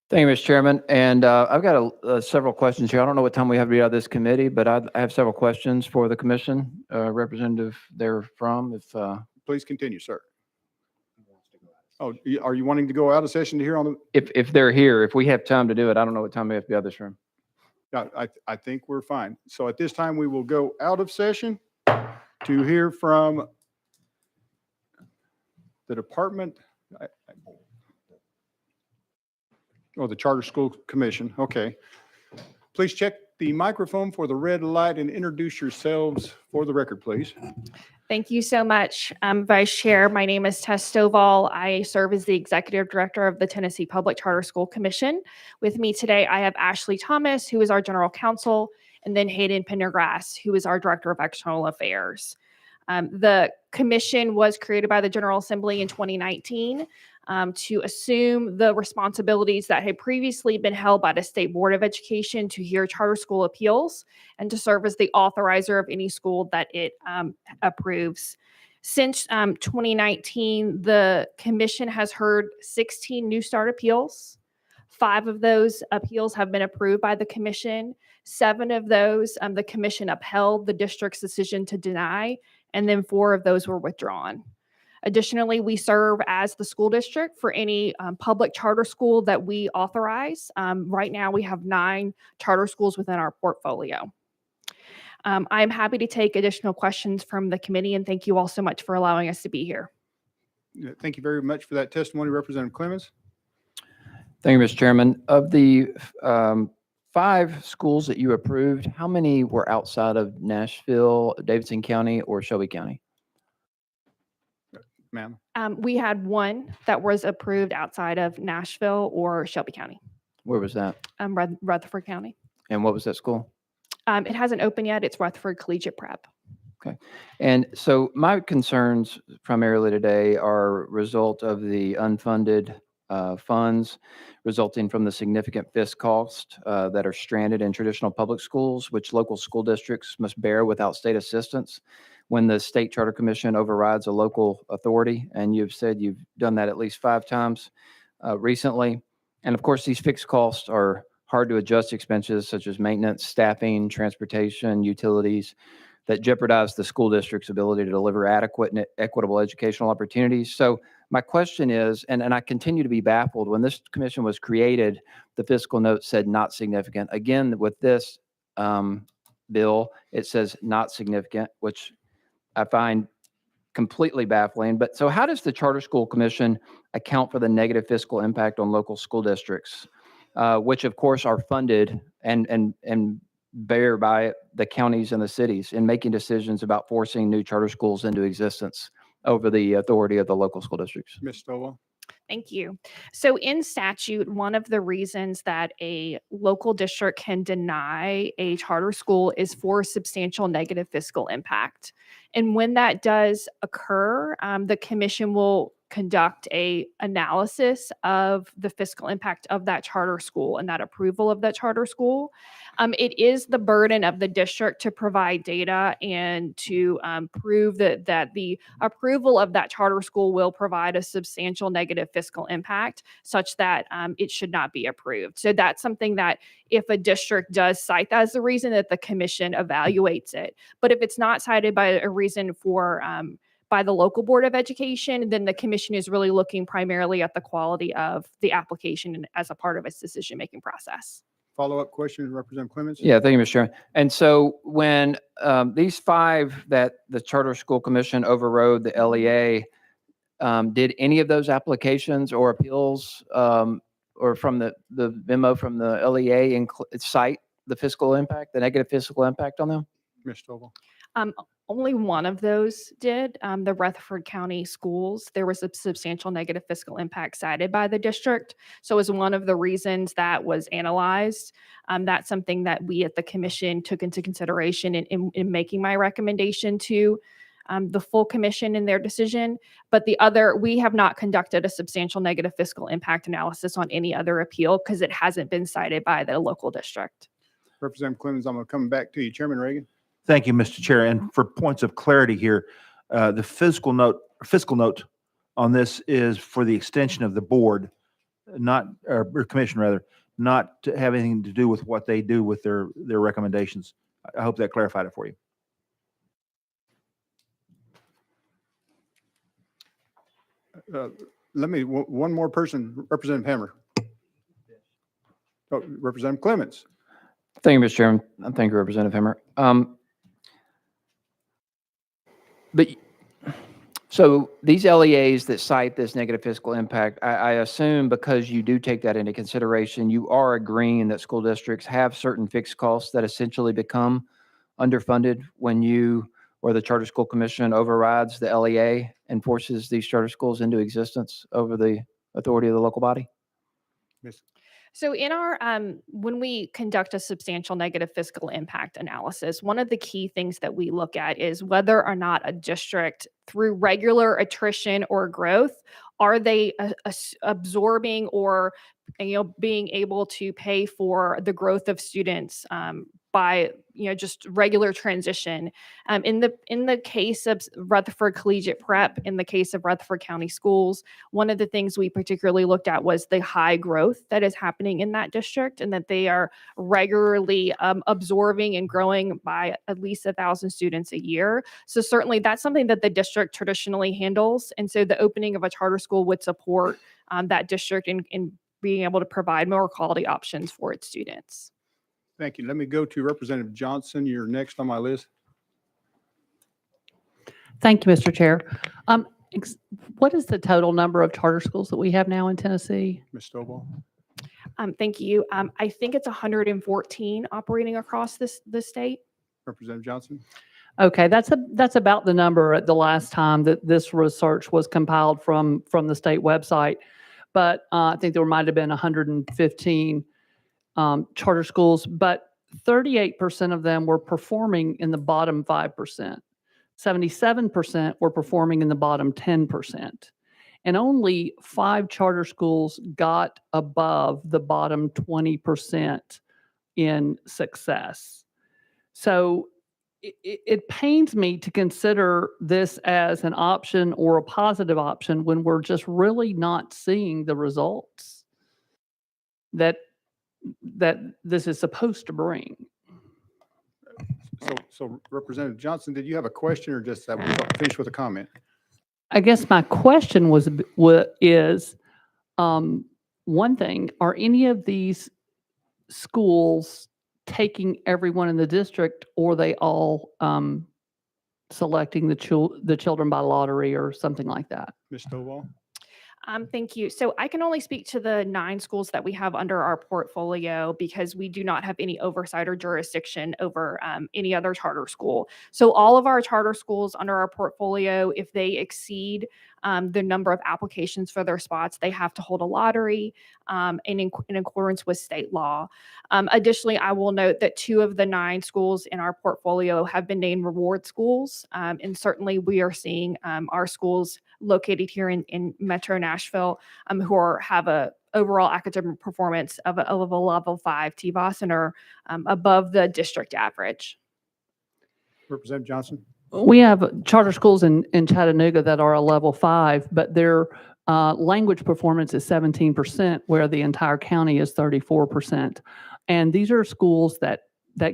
Thank you, Mr. Chairman. And I've got several questions here. I don't know what time we have to be out of this committee, but I have several questions for the commission. Representative therefrom, if Please continue, sir. Oh, are you wanting to go out of session to hear on the? if they're here, if we have time to do it, I don't know what time we have to be out of this room. I think we're fine. So at this time, we will go out of session to hear from the department. The Charter School Commission. Okay. Please check the microphone for the red light and introduce yourselves for the record, please. Thank you so much, Vice Chair. My name is Tess Stovall. I serve as the Executive Director of the Tennessee Public Charter School Commission. With me today, I have Ashley Thomas, who is our General Counsel, and then Hayden Pendergrass, who is our Director of External Affairs. The commission was created by the General Assembly in 2019 to assume the responsibilities that had previously been held by the State Board of Education to hear charter school appeals and to serve as the authorizer of any school that it approves. Since 2019, the commission has heard 16 New Start appeals. 5 of those appeals have been approved by the commission. 7 of those, the commission upheld the district's decision to deny, and then 4 of those were withdrawn. Additionally, we serve as the school district for any public charter school that we authorize. Right now, we have 9 charter schools within our portfolio. I'm happy to take additional questions from the committee, and thank you all so much for allowing us to be here. Thank you very much for that testimony, Representative Clemens. Thank you, Mr. Chairman. Of the 5 schools that you approved, how many were outside of Nashville, Davidson County, or Shelby County? Ma'am. We had 1 that was approved outside of Nashville or Shelby County, Where was that? Rutherford County. And what was that school? It hasn't opened yet. It's Rutherford Collegiate Prep. Okay. And so my concerns primarily today are a result of the unfunded funds resulting from the significant FISC costs that are stranded in traditional public schools, which local school districts must bear without state assistance when the State Charter Commission overrides a local authority. And you've said you've done that at least 5 times recently. And of course, these fixed costs are hard to adjust expenses such as maintenance, staffing, transportation, utilities that jeopardize the school district's ability to deliver adequate and equitable educational opportunities. So my question is, and I continue to be baffled, when this commission was created, the fiscal note said not significant. Again, with this bill, it says not significant, which I find completely baffling. But so how does the Charter School Commission account for the negative fiscal impact on local school districts, which of course are funded and bear by the counties and the cities in making decisions about forcing new charter schools into existence over the authority of the local school districts? Ms. Stovall. Thank you. So in statute, one of the reasons that a local district can deny a charter school is for substantial negative fiscal impact. And when that does occur, the commission will conduct a analysis of the fiscal impact of that charter school and that approval of that charter school. It is the burden of the district to provide data and to prove that the approval of that charter school will provide a substantial negative fiscal impact such that it should not be approved. So that's something that if a district does cite that as the reason, that the commission evaluates it. But if it's not cited by a reason for by the local board of education, then the commission is really looking primarily at the quality of the application as a part of its decision-making process. Follow-up question, Representative Clemens? Yeah, thank you, Mr. Chairman. And so when these 5 that the Charter School Commission overrode the LEA, did any of those applications or appeals or from the memo from the LEA cite the fiscal impact, the negative fiscal impact on them? Ms. Stovall. Only one of those did. The Rutherford County Schools, there was a substantial negative fiscal impact cited by the district. So as one of the reasons that was analyzed, that's something that we at the commission took into consideration in making my recommendation to the full commission in their decision. But we have not conducted a substantial negative fiscal impact analysis on any other appeal because it hasn't been cited by the local district. Representative Clemens, I'm going to come back to you. Chairman Reagan? Thank you, Mr. Chair. And for points of clarity here, the fiscal note on this is for the extension of the board, not, or commission rather, not to have anything to do with what they do with their recommendations. I hope that clarified it for you. Let me, one more person, Representative Hammer. Oh, Representative Clemens. Thank you, Mr. Chairman. Thank you, Representative Hemmer. But so these LEAs that cite this negative fiscal impact, I assume because you do take that into consideration, you are agreeing that school districts have certain fixed costs that essentially become underfunded when you or the Charter School Commission overrides the LEA and forces these charter schools into existence over the authority of the local body? So in our, when we conduct a substantial negative fiscal impact analysis, one of the key things that we look at is whether or not a district, through regular attrition or growth, are they absorbing or being able to pay for the growth of students by just regular transition. In the case of Rutherford Collegiate Prep, in the case of Rutherford County Schools, one of the things we particularly looked at was the high growth that is happening in that district, and that they are regularly absorbing and growing by at least 1,000 students a year. So certainly that's something that the district traditionally handles, and so the opening of a charter school would support that district in being able to provide more quality options for its students. Thank you. Let me go to Representative Johnson. You're next on my list. Thank you, Mr. Chair. What is the total number of charter schools that we have now in Tennessee? Ms. Stovall. Thank you. I think it's 114 operating across the state. Representative Johnson. Okay, that's about the number at the last time that this research was compiled from the state website. But I think there might have been 115 charter schools, but 38% of them were performing in the bottom 5%. 77% were performing in the bottom 10%. And only 5 charter schools got above the bottom 20% in success. So it pains me to consider this as an option or a positive option when we're just really not seeing the results that this is supposed to bring. So Representative Johnson, did you have a question or just that was finished with a comment? I guess my question is one thing, are any of these schools taking everyone in the district, or are they all selecting the children by lottery or something like that? Ms. Stovall. Thank you. So I can only speak to the 9 schools that we have under our portfolio because we do not have any oversight or jurisdiction over any other charter school. So all of our charter schools under our portfolio, if they exceed the number of applications for their spots, they have to hold a lottery in accordance with state law. Additionally, I will note that 2 of the 9 schools in our portfolio have been named reward schools. And certainly we are seeing our schools located here in Metro Nashville, who have a overall academic performance of a level 5 TVOS and are above the district average. Representative Johnson? We have charter schools in Chattanooga that are a level 5, but their language performance is 17%, where the entire county is 34%. And these are schools that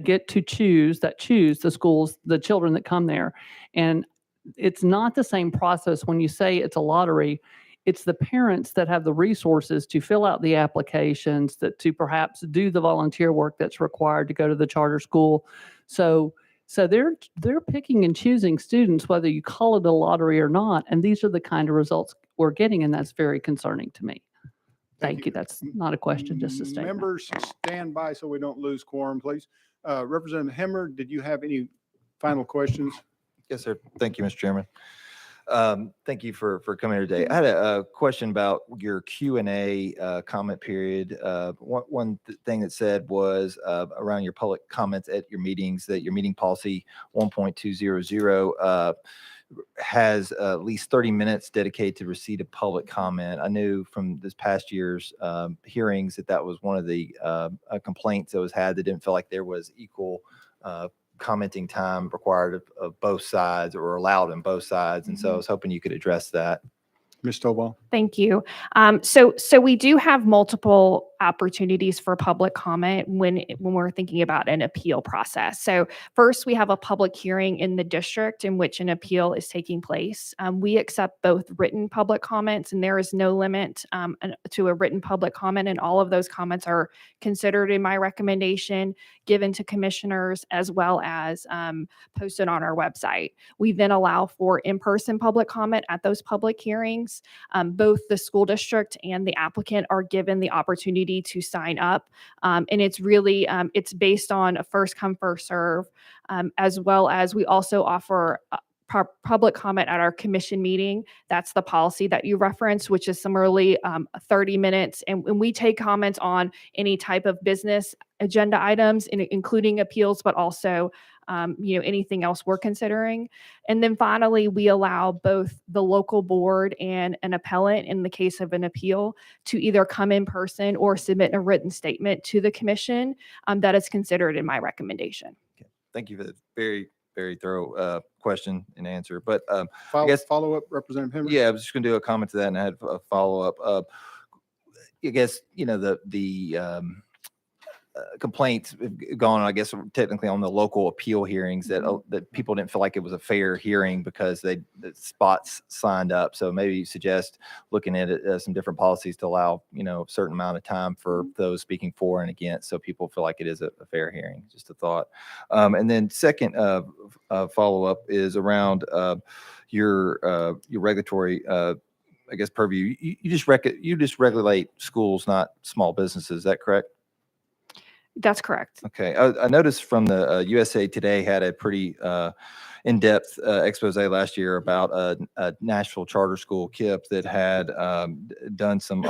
get to choose the schools, the children that come there. And it's not the same process when you say it's a lottery. It's the parents that have the resources to fill out the applications, to perhaps do the volunteer work that's required to go to the charter school. So they're picking and choosing students, whether you call it a lottery or not. And these are the kind of results we're getting, and that's very concerning to me. Thank you. That's not a question, just a statement. Members, stand by so we don't lose quorum, please. Representative Hemmer, did you have any final questions? Yes, sir. Thank you, Mr. Chairman. Thank you for coming here today. I had a question about your Q&A comment period. One thing that said was around your public comments at your meetings, that your meeting policy 1.200 has at least 30 minutes dedicated to receipt of public comment. I knew from this past year's hearings that was one of the complaints that was had, that didn't feel like there was equal commenting time required of both sides, or allowed on both sides. And so I was hoping you could address that. Ms. Stovall? Thank you. So we do have multiple opportunities for public comment when we're thinking about an appeal process. So first, we have a public hearing in the district in which an appeal is taking place. We accept both written public comments, and there is no limit to a written public comment, and all of those comments are considered in my recommendation, given to commissioners, as well as posted on our website. We then allow for in-person public comment at those public hearings. Both the school district and the applicant are given the opportunity to sign up. And it's really, it's based on a first come, first serve, as well as we also offer public comment at our commission meeting. That's the policy that you referenced, which is similarly 30 minutes. And we take comments on any type of business agenda items, including appeals, but also anything else we're considering. And then finally, we allow both the local board and an appellant, in the case of an appeal, to either come in person or submit a written statement to the commission that is considered in my recommendation. Thank you for the very, very thorough question and answer. But I guess follow up, Representative Hemmer? Yeah, I was just going to do a comment to that, and I had a follow up. I guess, the complaints have gone, I guess, technically on the local appeal hearings, that people didn't feel like it was a fair hearing because the spots signed up. So maybe you suggest looking at it, some different policies to allow, a certain amount of time for those speaking for and against, so people feel like it is a fair hearing. Just a thought. And then second follow up is around your regulatory I guess purview. You just regulate schools, not small businesses. Is that correct? That's correct. Okay. I noticed from the USA Today had a pretty in-depth expose last year about a Nashville charter school, KIPP, that had done some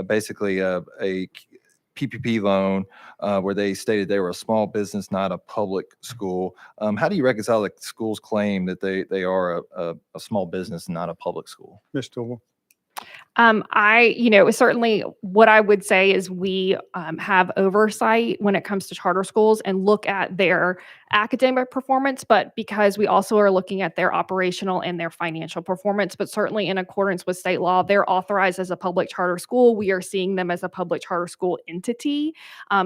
basically a PPP loan where they stated they were a small business, not a public school. How do you reconcile the school's claim that they are a small business and not a public school? Ms. Stovall? Certainly what I would say is we have oversight when it comes to charter schools and look at their academic performance, but because we also are looking at their operational and their financial performance, but certainly in accordance with state law, they're authorized as a public charter school. We are seeing them as a public charter school entity.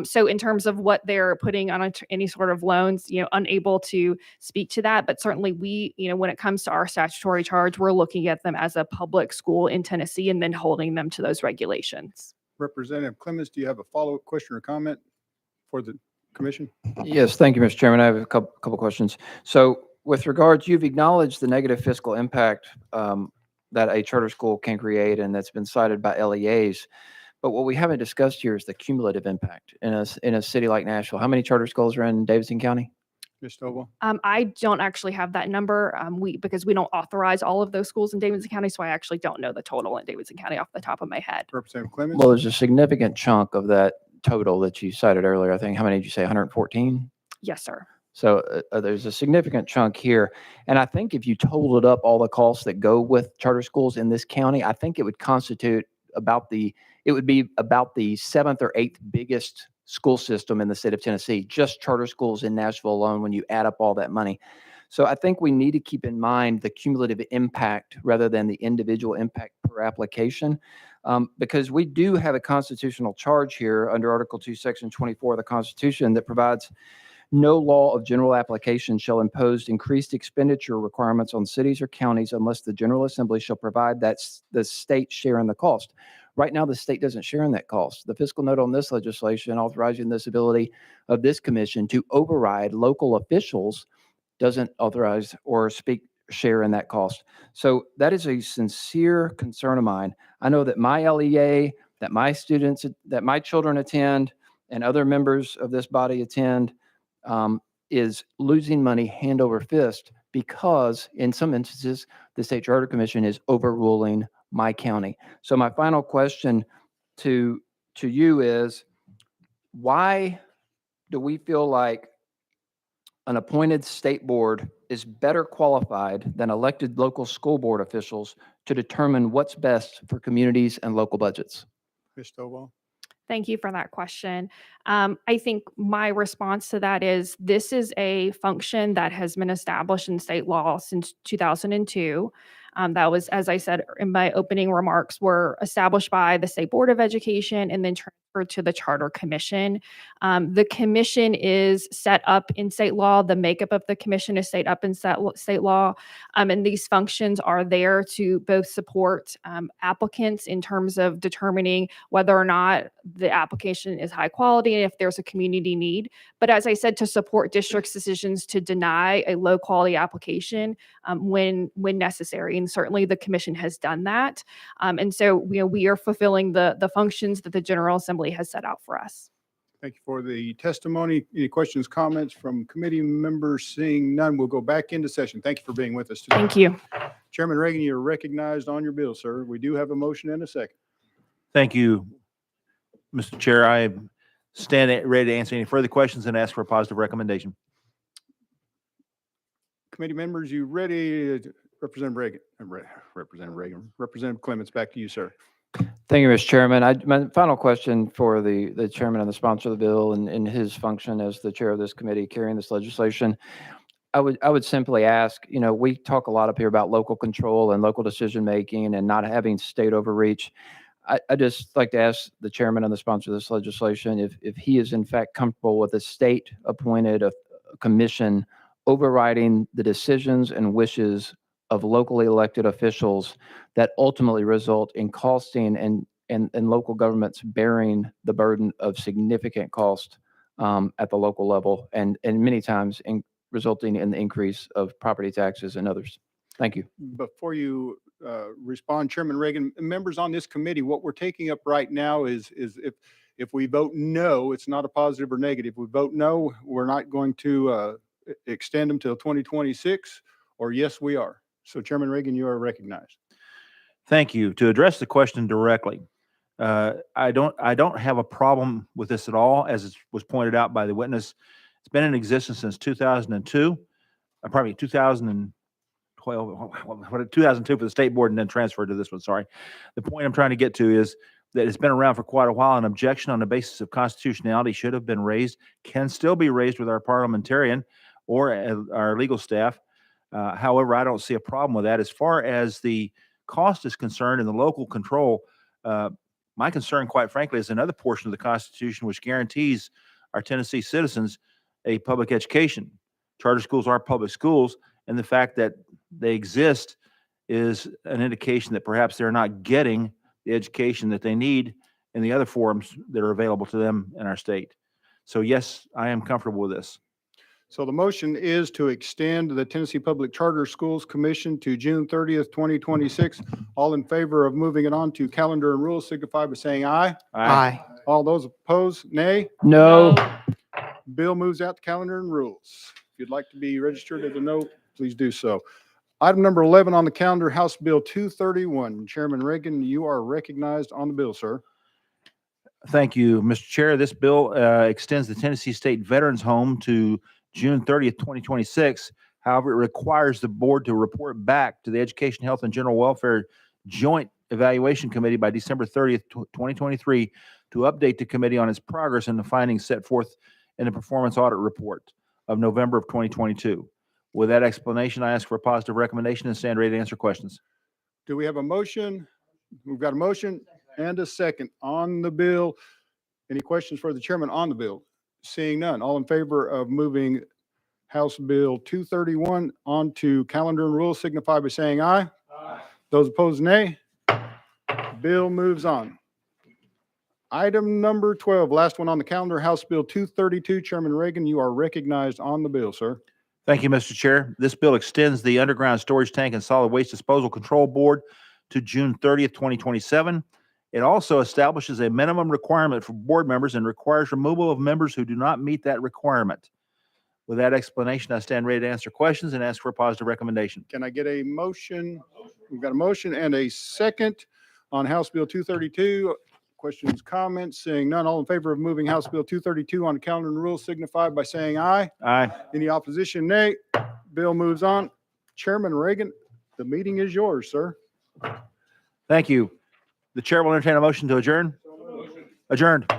So in terms of what they're putting on any sort of loans, unable to speak to that, but certainly we, when it comes to our statutory charge, we're looking at them as a public school in Tennessee and then holding them to those regulations. Representative Clemens, do you have a follow-up question or comment for the commission? Yes, thank you, Mr. Chairman. I have a couple questions. So with regards, you've acknowledged the negative fiscal impact that a charter school can create, and that's been cited by LEAs. But what we haven't discussed here is the cumulative impact in a city like Nashville. How many charter schools are in Davidson County? Ms. Stovall? I don't actually have that number because we don't authorize all of those schools in Davidson County, so I actually don't know the total in Davidson County off the top of my head. Representative Clemens? Well, there's a significant chunk of that total that you cited earlier. I think, how many did you say, 114? Yes, sir. So there's a significant chunk here. And I think if you totaled up all the costs that go with charter schools in this county, I think it would constitute it would be about the 7th or 8th biggest school system in the state of Tennessee, just charter schools in Nashville alone when you add up all that money. So I think we need to keep in mind the cumulative impact rather than the individual impact per application, because we do have a constitutional charge here under Article 2, Section 24 of the Constitution that provides no law of general application shall impose increased expenditure requirements on cities or counties unless the General Assembly shall provide that the state share in the cost. Right now, the state doesn't share in that cost. The fiscal note on this legislation authorizing this ability of this commission to override local officials doesn't authorize or share in that cost. So that is a sincere concern of mine. I know that my LEA, that my students, that my children attend, and other members of this body attend, is losing money hand over fist because in some instances, the State Charter Commission is overruling my county. So my final question to you is, why do we feel like an appointed state board is better qualified than elected local school board officials to determine what's best for communities and local budgets? Ms. Stovall? Thank you for that question. I think my response to that is this is a function that has been established in state law since 2002. That was, as I said in my opening remarks, were established by the State Board of Education and then transferred to the Charter Commission. The commission is set up in state law. The makeup of the commission is set up in state law. And these functions are there to both support applicants in terms of determining whether or not the application is high quality and if there's a community need. But as I said, to support districts' decisions to deny a low quality application when necessary. And certainly the commission has done that. And so we are fulfilling the functions that the General Assembly has set out for us. Thank you for the testimony. Any questions, comments from committee members? Seeing none, we'll go back into session. Thank you for being with us today. Thank you. Chairman Reagan, you're recognized on your bill, sir. We do have a motion and a second. Thank you, Mr. Chair. I stand ready to answer any further questions and ask for a positive recommendation. Committee members, you ready? Representative Reagan, Representative Clements, back to you, sir. Thank you, Mr. Chairman. My final question for the chairman and the sponsor of the bill and in his function as the chair of this committee carrying this legislation, I would simply ask, we talk a lot up here about local control and local decision-making and not having state overreach. I just like to ask the chairman and the sponsor of this legislation if he is in fact comfortable with a state-appointed commission overriding the decisions and wishes of locally elected officials that ultimately result in costing and local governments bearing the burden of significant cost at the local level and many times resulting in the increase of property taxes and others. Thank you. Before you respond, Chairman Reagan, members on this committee, what we're taking up right now is if we vote no, it's not a positive or negative. If we vote no, we're not going to extend them till 2026, or yes, we are. So Chairman Reagan, you are recognized. Thank you. To address the question directly, I don't have a problem with this at all, as it was pointed out by the witness. It's been in existence since 2002, probably 2012, 2002 for the state board, and then transferred to this one. Sorry. The point I'm trying to get to is that it's been around for quite a while. An objection on the basis of constitutionality should have been raised, can still be raised with our parliamentarian or our legal staff. However, I don't see a problem with that. As far as the cost is concerned and the local control, my concern, quite frankly, is another portion of the Constitution which guarantees our Tennessee citizens a public education. Charter schools are public schools, and the fact that they exist is an indication that perhaps they're not getting the education that they need in the other forums that are available to them in our state. So yes, I am comfortable with this. So the motion is to extend the Tennessee Public Charter Schools Commission to June 30th, 2026. All in favor of moving it on to calendar and rules signify by saying aye. Aye. All those opposed, nay. No. Bill moves out to calendar and rules. If you'd like to be registered as a no, please do so. Item number 11 on the calendar, House Bill 231. Chairman Reagan, you are recognized on the bill, sir. Thank you, Mr. Chair. This bill extends the Tennessee State Veterans Home to June 30th, 2026. However, it requires the board to report back to the Education, Health, and General Welfare Joint Evaluation Committee by December 30th, 2023 to update the committee on its progress and the findings set forth in the performance audit report of November of 2022. With that explanation, I ask for a positive recommendation and stand ready to answer questions. Do we have a motion? We've got a motion and a second on the bill. Any questions for the chairman on the bill? Seeing none, all in favor of moving House Bill 231 onto calendar and rules signify by saying aye. Aye. Those opposed, nay. Bill moves on. Item number 12, last one on the calendar, House Bill 232. Chairman Reagan, you are recognized on the bill, sir. Thank you, Mr. Chair. This bill extends the Underground Storage Tank and Solid Waste Disposal Control Board to June 30th, 2027. It also establishes a minimum requirement for board members and requires removal of members who do not meet that requirement. With that explanation, I stand ready to answer questions and ask for a positive recommendation. Can I get a motion? We've got a motion and a second on House Bill 232. Questions, comments? Seeing none, all in favor of moving House Bill 232 on the calendar and rules signify by saying aye. Aye. Any opposition, nay. Bill moves on. Chairman Reagan, the meeting is yours, sir. Thank you. The chair will entertain a motion to adjourn. Adjourned.